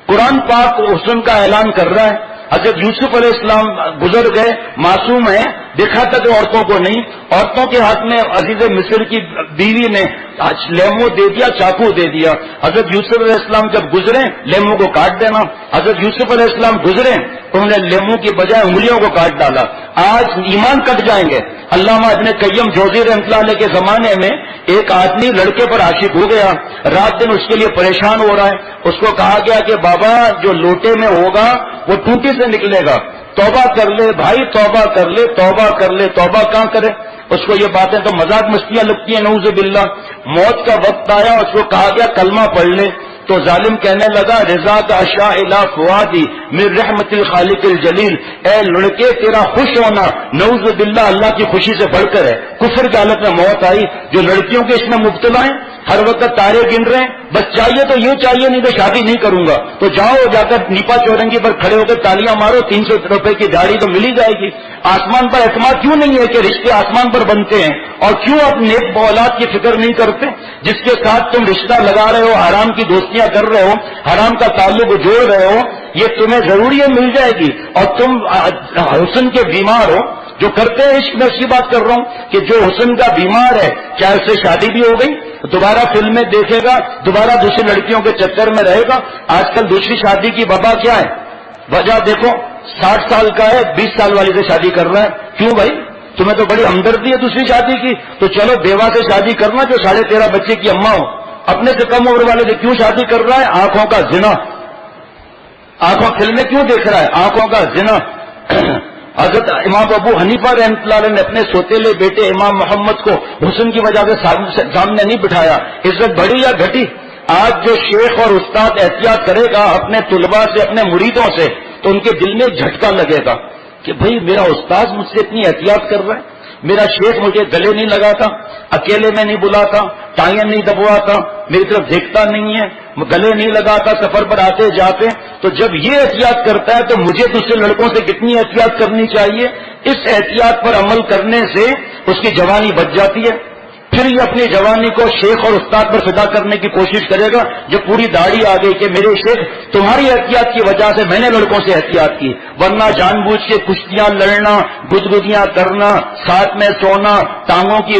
قرآن پاک حسن کا اعلان کر رہا ہے. حضرت یوسف علیہ السلام گزر گئے، معصوم ہیں، دیکھا تھا کہ عورتوں کو نہیں. عورتوں کے ہاتھ میں عزیز مصر کی بیوی نے لیمو دے دیا، چاقو دے دیا. حضرت یوسف علیہ السلام جب گزرے لیمو کو کاٹ دینا. حضرت یوسف علیہ السلام گزرے انہوں نے لیمو کی بجائے انگلیوں کو کاٹ ڈالا. آج ایمان کٹ جائیں گے. علامہ ابن قیم جوزی رحمۃ اللہ علیہ کے زمانے میں ایک آدمی لڑکے پر عاشق ہو گیا، رات دن اس کے لیے پریشان ہو رہا ہے. اس کو کہا گیا کہ بابا جو لوٹے میں ہوگا وہ ٹوٹی سے نکلے گا، توبہ کر لے بھائی، توبہ کر لے، توبہ کر لے۔ توبہ کہاں کرے؟ اس کو یہ باتیں تو مذاق مستیاں لگتی ہیں، نعوذ باللہ۔ موت کا وقت آیا، اس کو کہا گیا کلمہ پڑھ لے، تو ظالم کہنے لگا رضا کا اشاء الی فؤادی من رحمت الخالق الجلیل، اے لڑکے تیرا خوش ہونا نعوذ باللہ اللہ کی خوشی سے بڑھ کر ہے۔ کفر کی حالت میں موت آئی، جو لڑکیوں کے اس میں مبتلا ہیں، ہر وقت تارے گن رہے ہیں، بس چاہیے تو یہ چاہیے، نہیں تو شادی نہیں کروں گا، تو جاؤ جا کر نیپا چورنگی پر کھڑے ہو کر تالیاں مارو، 300 روپے کی داڑھی تو مل ہی جائے گی۔ آسمان پر اعتماد کیوں نہیں ہے کہ رشتے آسمان پر بنتے ہیں؟ اور کیوں آپ نیک اولاد کی فکر نہیں کرتے جس کے ساتھ تم رشتہ لگا رہے ہو، حرام کی دوستیاں کر رہے ہو، حرام کا تعلق جوڑ رہے ہو، یہ تمہیں ضروری ہے مل جائے گی۔ اور تم حسن کے بیمار ہو، جو کرتے ہیں عشق میں اسی بات کر رہا ہوں کہ جو حسن کا بیمار ہے، چاہے اس سے شادی بھی ہو گئی، دوبارہ فلمیں دیکھے گا، دوبارہ دوسری لڑکیوں کے چکر میں رہے گا۔ آج کل دوسری شادی کی وبا کیا ہے؟ وجہ دیکھو، 60 سال کا ہے 20 سال والی سے شادی کر رہا ہے۔ کیوں بھائی؟ تمہیں تو بڑی ہمدردی ہے دوسری شادی کی، تو چلو بیوہ سے شادی کرنا جو 13.5 بچے کی اماں ہو۔ اپنے سے کم عمر والے سے کیوں شادی کر رہا ہے؟ آنکھوں کا زنا۔ آنکھوں فلمیں کیوں دیکھ رہا ہے؟ آنکھوں کا زنا۔ حضرت امام ابو حنیفہ رحمۃ اللہ علیہ نے اپنے سوتیلے بیٹے امام محمد کو حسن کی وجہ سے سامنے نہیں بٹھایا۔ عزت بڑھی یا گھٹی؟ آج جو شیخ اور استاد احتیاط کرے گا اپنے طلباء سے، اپنے مریدوں سے، تو ان کے دل میں جھٹکا لگے گا کہ بھئی میرا استاد مجھ سے اتنی احتیاط کر رہا ہے، میرا شیخ مجھے گلے نہیں لگاتا، اکیلے میں نہیں بلاتا، ٹائیں نہیں دبواتا، میری طرف دیکھتا نہیں ہے، گلے نہیں لگاتا سفر پر آتے جاتے۔ تو جب یہ احتیاط کرتا ہے تو مجھے دوسرے لڑکوں سے کتنی احتیاط کرنی چاہیے؟ اس احتیاط پر عمل کرنے سے اس کی جوانی بچ جاتی ہے۔ پھر یہ اپنی جوانی کو شیخ اور استاد پر فدا کرنے کی کوشش کرے گا، جو پوری داڑھی آ گئی کہ میرے شیخ تمہاری احتیاط کی وجہ سے میں نے لڑکوں سے احتیاط کی، ورنہ جان بوجھ کے کشتیاں لڑنا، گدگدیاں کرنا، ساتھ میں سونا، ٹانگوں کی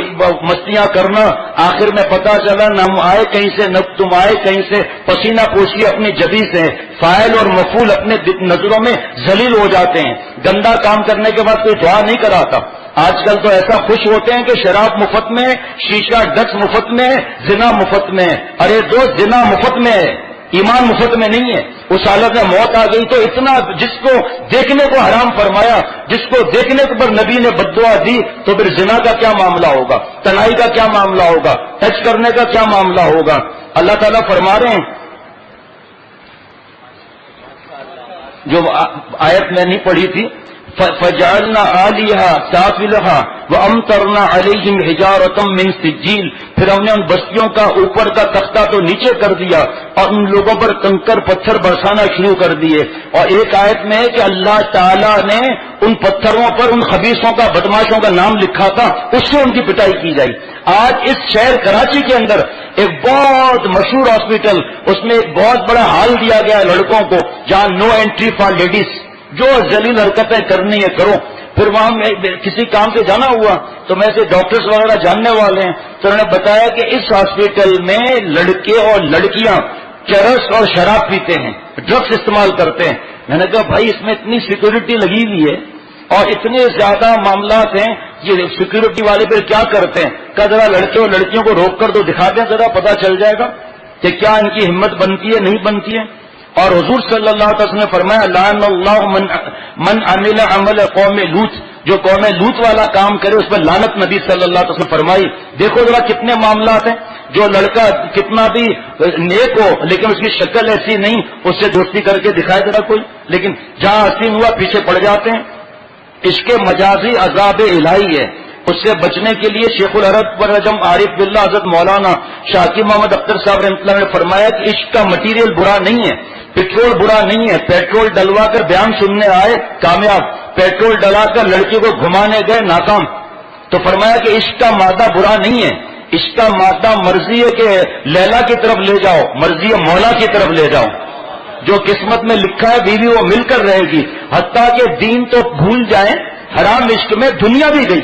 مستیاں کرنا، آخر میں پتا چلا نہ ہم آئے کہیں سے نہ تم آئے کہیں سے، پسینہ پوشی اپنی جبی سے، فاعل اور مفعول اپنے نظروں میں ذلیل ہو جاتے ہیں۔ گندا کام کرنے کے بعد کوئی دعا نہیں کراتا۔ آج کل تو ایسا خوش ہوتے ہیں کہ شراب مفت میں، شیشہ ڈرگس مفت میں، زنا مفت میں۔ ارے دوست، زنا مفت میں ہے، ایمان مفت میں نہیں ہے۔ اس حالت میں موت آ گئی تو اتنا، جس کو دیکھنے کو حرام فرمایا، جس کو دیکھنے پر نبی نے بددعا دی، تو پھر زنا کا کیا معاملہ ہوگا، تنائی کا کیا معاملہ ہوگا، ٹچ کرنے کا کیا معاملہ ہوگا۔ اللہ تعالیٰ فرما رہے ہیں، جو آیت میں نہیں پڑھی تھی، فَجَعَلْنَا عَالِيَهَا سَافِلَهَا وَأَمْطَرْنَا عَلَيْهِمْ حِجَارَةً مِّن سِجِّيلٍ، پھر ہم نے ان بستیوں کا اوپر کا تختہ تو نیچے کر دیا اور ان لوگوں پر کنکر پتھر برسانا شروع کر دیے۔ اور ایک آیت میں ہے کہ اللہ تعالیٰ نے ان پتھروں پر ان خبیثوں کا، بدماشوں کا نام لکھا تھا، اس سے ان کی پٹائی کی جائے۔ آج اس شہر کراچی کے اندر ایک بہت مشہور ہاسپٹل، اس میں ایک بہت بڑا ہال دیا گیا ہے لڑکوں کو، جہاں نو انٹری فار لیڈیز، جو ذلیل حرکتیں کرنی ہے کرو۔ پھر وہاں میں کسی کام سے جانا ہوا تو میں سے ڈاکٹرز وغیرہ جاننے والے ہیں، تو انہوں نے بتایا کہ اس ہاسپٹل میں لڑکے اور لڑکیاں چرس اور شراب پیتے ہیں، ڈرگس استعمال کرتے ہیں۔ میں نے کہا بھائی اس میں اتنی سیکورٹی لگی ہوئی ہے اور اتنے زیادہ معاملات ہیں، یہ سیکورٹی والے پھر کیا کرتے ہیں؟ کہ ذرا لڑکے اور لڑکیوں کو روک کر تو دکھا دیں، ذرا پتہ چل جائے گا کہ کیا ان کی ہمت بنتی ہے نہیں بنتی ہے۔ اور حضور صلی اللہ علیہ وسلم نے فرمایا لعن اللہ من عمل عمل قوم لوط، جو قوم لوط والا کام کرے اس پر لعنت نبی صلی اللہ علیہ وسلم فرمائی۔ دیکھو ذرا کتنے معاملات ہیں، جو لڑکا کتنا بھی نیک ہو لیکن اس کی شکل ایسی نہیں، اس سے دوستی کر کے دکھائے ذرا کوئی، لیکن جہاں حسین ہوا پیچھے پڑ جاتے ہیں۔ عشق مجازی عذاب الہی ہے، اس سے بچنے کے لیے شیخ العرب ورجم عارف باللہ حضرت مولانا شاکی محمد اختر صاحب رحمۃ اللہ نے فرمایا کہ عشق کا مٹیریل برا نہیں ہے، پیٹرول برا نہیں ہے، پیٹرول ڈلوا کر بیان سننے آئے کامیاب، پیٹرول ڈلا کر لڑکی کو گھمانے گئے ناکام۔ تو فرمایا کہ عشق کا مادہ برا نہیں ہے، عشق کا مادہ مرضی ہے کہ لیلا کی طرف لے جاؤ، مرضی ہے مولا کی طرف لے جاؤ، جو قسمت میں لکھا ہے بیوی وہ مل کر رہے گی، حتیٰ کہ دین تو بھول جائیں، حرام عشق میں دنیا بھی گئی،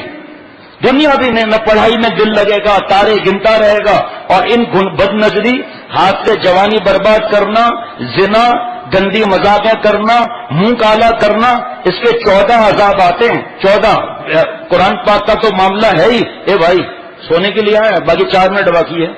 دنیا بھی نہیں، نہ پڑھائی میں دل لگے گا، تارے گنتا رہے گا، اور ان بد نظری، ہاتھ سے جوانی برباد کرنا، زنا، گندی مذاقیں کرنا، منہ کالا کرنا، اس کے 14 عذاب آتے ہیں، 14۔ قرآن پاک کا تو معاملہ ہے ہی، اے بھائی سونے کے لیے آیا، باقی 4 منٹ باقی ہے،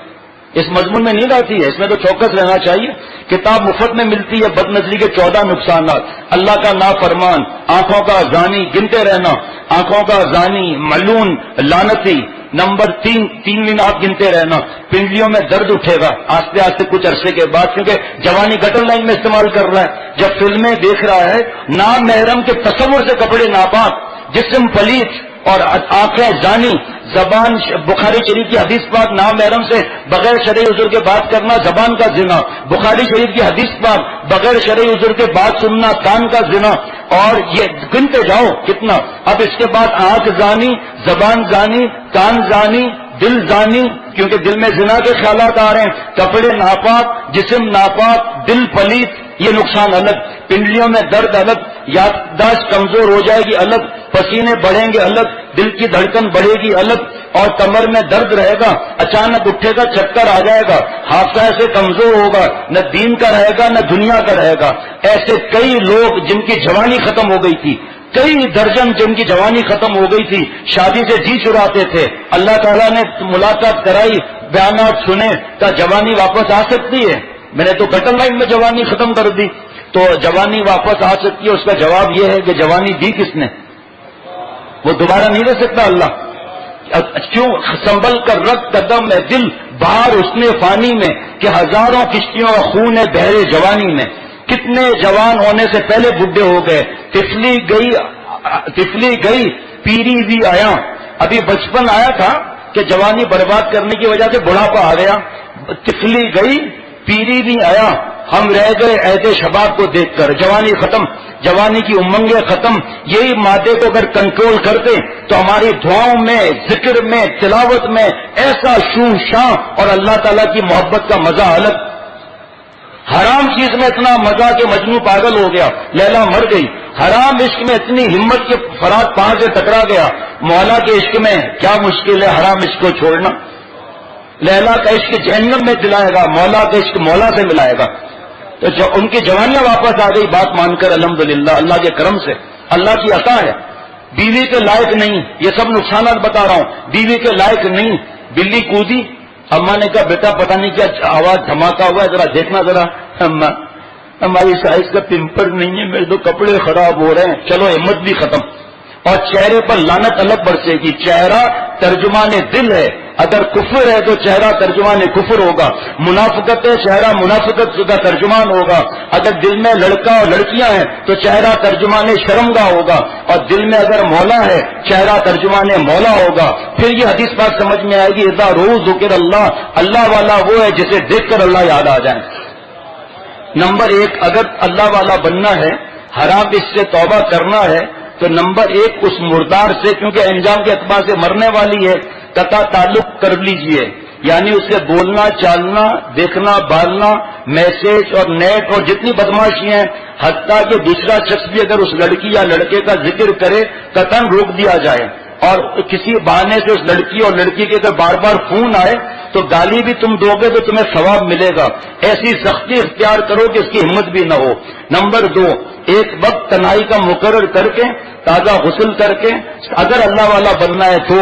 اس مضمون میں نیند آتی ہے، اس میں تو چوکس رہنا چاہیے۔ کتاب مفت میں ملتی ہے، بد نظری کے 14 نقصانات، اللہ کا نافرمان، آنکھوں کا زانی، گنتے رہنا، آنکھوں کا زانی، ملعون، لعنتی۔ نمبر 3 آپ گنتے رہنا، پنڈلیوں میں درد اٹھے گا آہستہ آہستہ کچھ عرصے کے بعد، کیونکہ جوانی گٹر لائن میں استعمال کر رہا ہے۔ جب فلمیں دیکھ رہا ہے، نامحرم کے تصور سے کپڑے ناپاک، جسم پلیت اور آنکھیں زانی، زبان بخاری شریف کی حدیث پاک نامحرم سے بغیر شرعی عذر کے بات کرنا زبان کا زنا، بخاری شریف کی حدیث پاک بغیر شرعی عذر کے بات سننا کان کا زنا، اور یہ گنتے جاؤ کتنا۔ اب اس کے بعد آنکھ زانی، زبان زانی، کان زانی، دل زانی، کیونکہ دل میں زنا کے خیالات آ رہے ہیں، کپڑے ناپاک، جسم ناپاک، دل پلیت، یہ نقصان الگ، پنڈلیوں میں درد الگ، یادداشت کمزور ہو جائے گی الگ، پسینے بڑھیں گے الگ، دل کی دھڑکن بڑھے گی الگ، اور کمر میں درد رہے گا، اچانک اٹھے گا، چکر آ جائے گا، حافظہ سے کمزور ہوگا، نہ دین کا رہے گا نہ دنیا کا رہے گا۔ ایسے کئی لوگ جن کی جوانی ختم ہو گئی تھی، کئی درجن جن کی جوانی ختم ہو گئی تھی، شادی سے جی چراتے تھے، اللہ تعالیٰ نے ملاقات کرائی، بیانات سنے، کہا جوانی واپس آ سکتی ہے؟ میں نے تو کٹر لائن میں جوانی ختم کر دی، تو جوانی واپس آ سکتی ہے؟ اس کا جواب یہ ہے کہ جوانی دی کس نے؟ وہ دوبارہ نہیں رہ سکتا اللہ۔ کیوں سنبھل کر رکھ قدم میں دل باہر اس نے فانی میں، کہ ہزاروں کشتیوں کا خون ہے بحر جوانی میں، کتنے جوان ہونے سے پہلے بڈھے ہو گئے، تفلی گئی پیری بھی آیا۔ ابھی بچپن آیا تھا کہ جوانی برباد کرنے کی وجہ سے بڑھاپا آ گیا، تفلی گئی پیری بھی آیا، ہم رہ گئے عہد شباب کو دیکھ کر، جوانی ختم، جوانی کی امنگیں ختم۔ یہی مادے کو اگر کنٹرول کرتے تو ہماری دعاؤں میں، ذکر میں، تلاوت میں ایسا شوں شاں اور اللہ تعالیٰ کی محبت کا مزہ الگ۔ حرام چیز میں اتنا مزہ کہ مجنو پاگل ہو گیا، لیلا مر گئی۔ حرام عشق میں اتنی ہمت کہ فرات پہاڑ سے ٹکرا گیا۔ مولا کے عشق میں کیا مشکل ہے حرام عشق کو چھوڑنا۔ لیلا کا عشق جہنم میں دلائے گا، مولا کا عشق مولا سے ملائے گا۔ تو ان کی جوانیاں واپس آ گئی بات مان کر، الحمدللہ اللہ کے کرم سے، اللہ کی عطا ہے۔ بیوی کے لائق نہیں، یہ سب نقصانات بتا رہا ہوں، بیوی کے لائق نہیں، بلی کودی، اماں نے کہا بیٹا پتہ نہیں کیا آواز دھماکہ ہوا ہے، ذرا دیکھنا ذرا۔ اماں ہماری سائز کا پمپر نہیں ہے، میرے تو کپڑے خراب ہو رہے ہیں، چلو ہمت بھی ختم۔ اور چہرے پر لعنت الگ برسے گی، چہرہ ترجمان دل ہے، اگر کفر ہے تو چہرہ ترجمان کفر ہوگا، منافقت ہے چہرہ منافقت کا ترجمان ہوگا، اگر دل میں لڑکا اور لڑکیاں ہیں تو چہرہ ترجمان شرمگاہ ہوگا، اور دل میں اگر مولا ہے چہرہ ترجمان مولا ہوگا۔ پھر یہ حدیث بات سمجھ میں آئے گی، اذا روح ذکر اللہ، اللہ والا وہ ہے جسے دیکھ کر اللہ یاد آ جائے۔ نمبر 1، اگر اللہ والا بننا ہے، حرام اس سے توبہ کرنا ہے، تو نمبر 1 اس مردار سے، کیونکہ انجام کے اعتبار سے مرنے والی ہے، قطع تعلق کر لیجئے، یعنی اس سے بولنا چالنا، دیکھنا بالنا، میسج اور نیٹ اور جتنی بدماشیاں ہیں، حتیٰ کہ دوسرا شخص بھی اگر اس لڑکی یا لڑکے کا ذکر کرے قطعاً روک دیا جائے، اور کسی بہانے سے اس لڑکی اور لڑکی کے اگر بار بار فون آئے تو گالی بھی تم دو گے تو تمہیں ثواب ملے گا، ایسی سختی اختیار کرو کہ اس کی ہمت بھی نہ ہو۔ نمبر 2، ایک وقت تنہائی کا مقرر کر کے، تازہ غسل کر کے، اگر اللہ والا بننا ہے تو،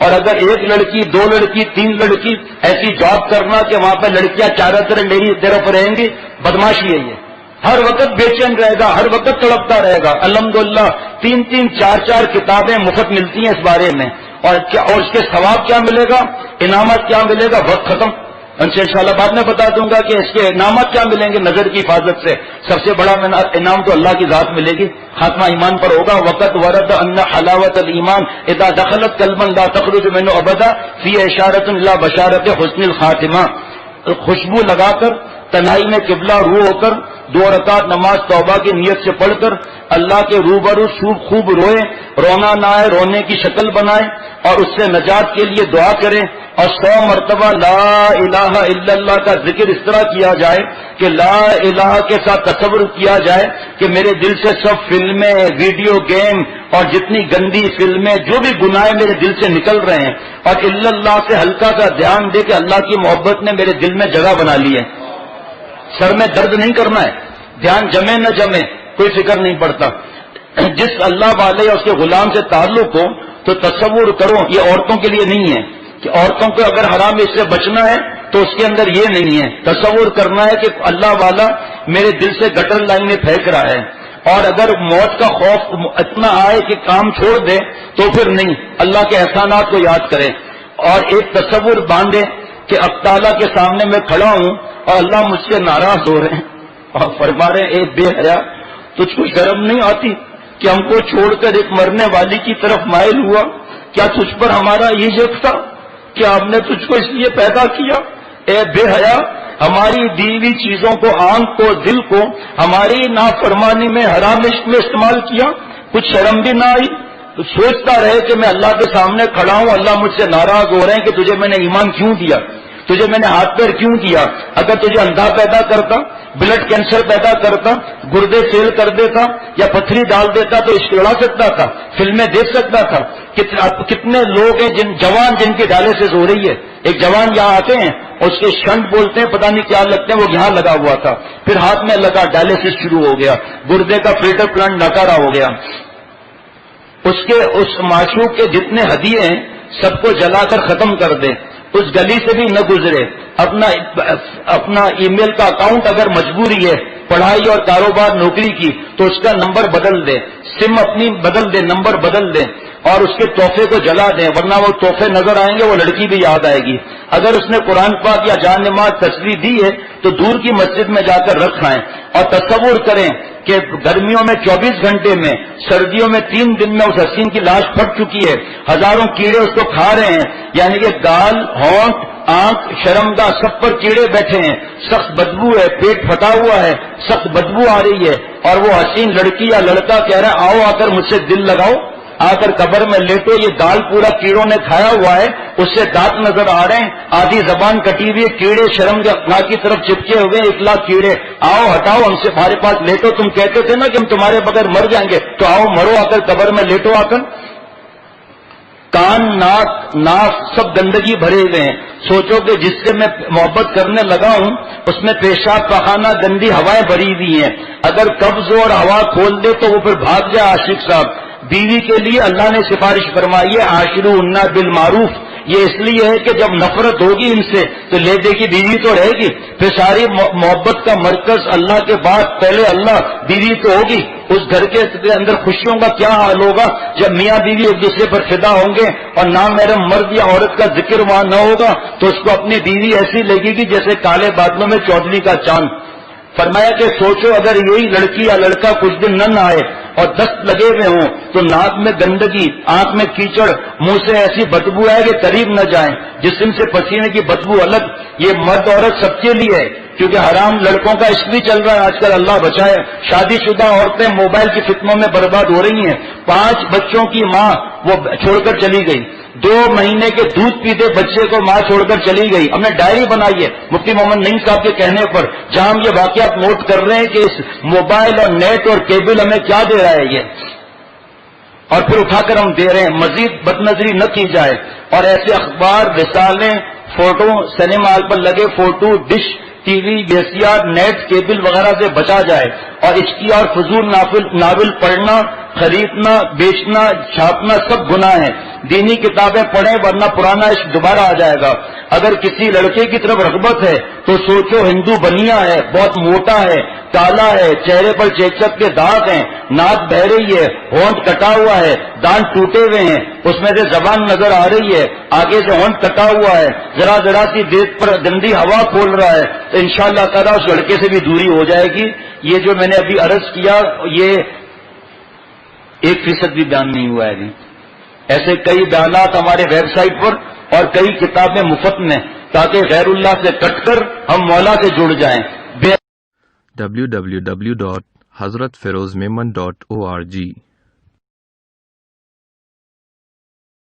اور اگر 1 لڑکی 2 لڑکی 3 لڑکی ایسی جاب کرنا کہ وہاں پہ لڑکیاں چاروں طرف میری طرف رہیں گی، بدماشی ہے یہ، ہر وقت بے چین رہے گا، ہر وقت تڑپتا رہے گا۔ الحمدللہ 3 4 کتابیں مفت ملتی ہیں اس بارے میں، اور اس کے ثواب کیا ملے گا، انعامات کیا ملے گا، وقت ختم، ان سے انشاءاللہ بعد میں بتا دوں گا کہ اس کے انعامات کیا ملیں گے نظر کی حفاظت سے۔ سب سے بڑا انعام تو اللہ کی ذات ملے گی، خاتمہ ایمان پر ہوگا۔ وقت ورد ان حلاوت الایمان اذا دخلت قلبا لا تخرج منه ابدا فی اشارۃ الی بشارۃ حسن الخاتمہ۔ خوشبو لگا کر تنہائی میں قبلہ رو ہو کر 2 رکعت نماز توبہ کی نیت سے پڑھ کر اللہ کے روبرو خوب روئے، رونا نہ آئے رونے کی شکل بنائے، اور اس سے نجات کے لیے دعا کریں، اور 100 مرتبہ لا الہ الا اللہ کا ذکر اس طرح کیا جائے کہ لا الہ کے ساتھ تصور کیا جائے کہ میرے دل سے سب فلمیں، ویڈیو گیم اور جتنی گندی فلمیں، جو بھی گناہ میرے دل سے نکل رہے ہیں، اور الا اللہ سے ہلکا سا دھیان دے کہ اللہ کی محبت نے میرے دل میں جگہ بنا لی ہے۔ سر میں درد نہیں کرنا ہے، دھیان جمے نہ جمے کوئی فکر نہیں پڑتا۔ جس اللہ والے یا اس کے غلام سے تعلق ہو تو تصور کرو، یہ عورتوں کے لیے نہیں ہے کہ عورتوں کو اگر حرام اس سے بچنا ہے تو اس کے اندر یہ نہیں ہے. تصور کرنا ہے کہ اللہ والا میرے دل سے گٹر لائنیں پھینک رہا ہے، اور اگر موت کا خوف اتنا آئے کہ کام چھوڑ دے تو پھر نہیں، اللہ کے احسانات کو یاد کرے اور ایک تصور باندھے کہ اب تعالیٰ کے سامنے میں کھڑا ہوں اور اللہ مجھ سے ناراض ہو رہے ہیں اور فرما رہے ہیں اے بے حیا، تجھ کو شرم نہیں آتی کہ ہم کو چھوڑ کر ایک مرنے والی کی طرف مائل ہوا؟ کیا تجھ پر ہمارا یہ شک تھا کہ ہم نے تجھ کو اس لیے پیدا کیا؟ اے بے حیا، ہماری دیوی چیزوں کو، آنکھ کو، دل کو ہماری نافرمانی میں، حرام عشق میں استعمال کیا، کچھ شرم بھی نہ آئی؟ تو سوچتا رہے کہ میں اللہ کے سامنے کھڑا ہوں، اللہ مجھ سے ناراض ہو رہے ہیں کہ تجھے میں نے ایمان کیوں دیا، تجھے میں نے ہاتھ پیر کیوں دیا؟ اگر تجھے اندھا پیدا کرتا، بلڈ کینسر پیدا کرتا، گردے فیل کر دیتا یا پتھری ڈال دیتا تو عشق لڑا سکتا تھا، فلمیں دیکھ سکتا تھا. کتنے لوگ ہیں جن کی ڈائلسس ہو رہی ہے. ایک جوان یہاں آتے ہیں اور اس کے شنٹ بولتے ہیں، پتہ نہیں کیا لگتے ہیں، وہ یہاں لگا ہوا تھا، پھر ہاتھ میں لگا، ڈائلسس شروع ہو گیا، گردے کا فلٹر پلانٹ ناکارہ ہو گیا. اس معشوق کے جتنے ہدیے ہیں سب کو جلا کر ختم کر دے، اس گلی سے بھی نہ گزرے، اپنا ای میل کا اکاؤنٹ اگر مجبوری ہے پڑھائی اور کاروبار نوکری کی تو اس کا نمبر بدل دے، سم اپنی بدل دے، نمبر بدل دے اور اس کے تحفے کو جلا دیں، ورنہ وہ تحفے نظر آئیں گے، وہ لڑکی بھی یاد آئے گی. اگر اس نے قرآن پاک یا جان نماز تصویر دی ہے تو دور کی مسجد میں جا کر رکھائیں اور تصور کریں کہ گرمیوں میں 24 گھنٹے میں، سردیوں میں 3 دن میں اس حسین کی لاش پھٹ چکی ہے، ہزاروں کیڑے اس کو کھا رہے ہیں، یعنی کہ گال، ہونٹ، آنکھ، شرمگاہ سب پر کیڑے بیٹھے ہیں، سخت بدبو ہے، پیٹ پھٹا ہوا ہے، سخت بدبو آ رہی ہے، اور وہ حسین لڑکی یا لڑکا کہہ رہا ہے آؤ آ کر مجھ سے دل لگاؤ، آ کر قبر میں لیٹو. یہ دال پورا کیڑوں نے کھایا ہوا ہے، اس سے دانت نظر آ رہے ہیں، آدھی زبان کٹی ہوئی ہے، کیڑے شرمگاہ کی طرف چپکے ہوئے 1 لاکھ کیڑے. آؤ ہٹاؤ ہم سے، ہمارے پاس لیٹو. تم کہتے تھے نا کہ ہم تمہارے بغیر مر جائیں گے، تو آؤ مرو آ کر قبر میں لیٹو آ کر. کان، ناک سب گندگی بھرے ہوئے ہیں. سوچو کہ جس سے میں محبت کرنے لگا ہوں اس میں پیشاب پخانہ گندی ہوائیں بھری ہوئی ہیں، اگر قبض اور ہوا کھول دے تو وہ پھر بھاگ جائے. عاشق صاحب، بیوی کے لیے اللہ نے سفارش فرمائی ہے عاشروہن بالمعروف. یہ اس لیے ہے کہ جب نفرت ہوگی ان سے تو لے دے گی بیوی تو رہے گی، پھر ساری محبت کا مرکز اللہ کے بعد پہلے اللہ، بیوی تو ہوگی. اس گھر کے اندر خوشیوں کا کیا حال ہوگا جب میاں بیوی ایک دوسرے پر فدا ہوں گے اور نامحرم مرد یا عورت کا ذکر وہاں نہ ہوگا تو اس کو اپنی بیوی ایسی لگے گی جیسے کالے بادلوں میں چودھری کا چاند. فرمایا کہ سوچو اگر یہی لڑکی یا لڑکا کچھ دن نہ آئے اور دست لگے ہوئے ہوں تو ناک میں گندگی، آنکھ میں کیچڑ، منہ سے ایسی بدبو ہے کہ قریب نہ جائیں، جسم سے پسینے کی بدبو الگ. یہ مرد عورت سب کے لیے ہے کیونکہ حرام لڑکوں کا عشق بھی چل رہا ہے آج کل، اللہ بچائے. شادی شدہ عورتیں موبائل کی فتنوں میں برباد ہو رہی ہیں. 5 بچوں کی ماں وہ چھوڑ کر چلی گئی، 2 مہینے کے دودھ پیتے بچے کو ماں چھوڑ کر چلی گئی. ہم نے ڈائری بنائی ہے مفتی محمد نعیم صاحب کے کہنے پر، جہاں ہم یہ واقعات نوٹ کر رہے ہیں کہ اس موبائل اور نیٹ اور کیبل ہمیں کیا دے رہا ہے یہ، اور پھر اٹھا کر ہم دے رہے ہیں. مزید بدنظری نہ کی جائے اور ایسے اخبار، رسالے، فوٹو، سنیما ہال پر لگے photo, dish, TV, VCR، net, cable وغیرہ سے بچا جائے. اور عشقی اور فضول ناول پڑھنا، خریدنا، بیچنا، چھاپنا سب گناہ ہیں. دینی کتابیں پڑھیں ورنہ پرانا عشق دوبارہ آ جائے گا. اگر کسی لڑکے کی طرف رغبت ہے تو سوچو ہندو بنیا ہے، بہت موٹا ہے، کالا ہے، چہرے پر چیچک کے داغ ہیں، ناک بہ رہی ہے، ہونٹ کٹا ہوا ہے، دانت ٹوٹے ہوئے ہیں، اس میں سے زبان نظر آ رہی ہے، آگے سے ہونٹ کٹا ہوا ہے، ذرا سی دیر پر گندی ہوا کھول رہا ہے، تو انشاءاللہ تعالیٰ اس لڑکے سے بھی دوری ہو جائے گی. یہ جو میں نے ابھی عرض کیا یہ 1% بھی بیان نہیں ہوا ہے جی. ایسے کئی بیانات ہمارے ویب سائٹ پر اور کئی کتابیں مفت میں، تاکہ غیر اللہ سے کٹ کر ہم مولا سے جڑ جائیں. www.hazratfirozmemon.org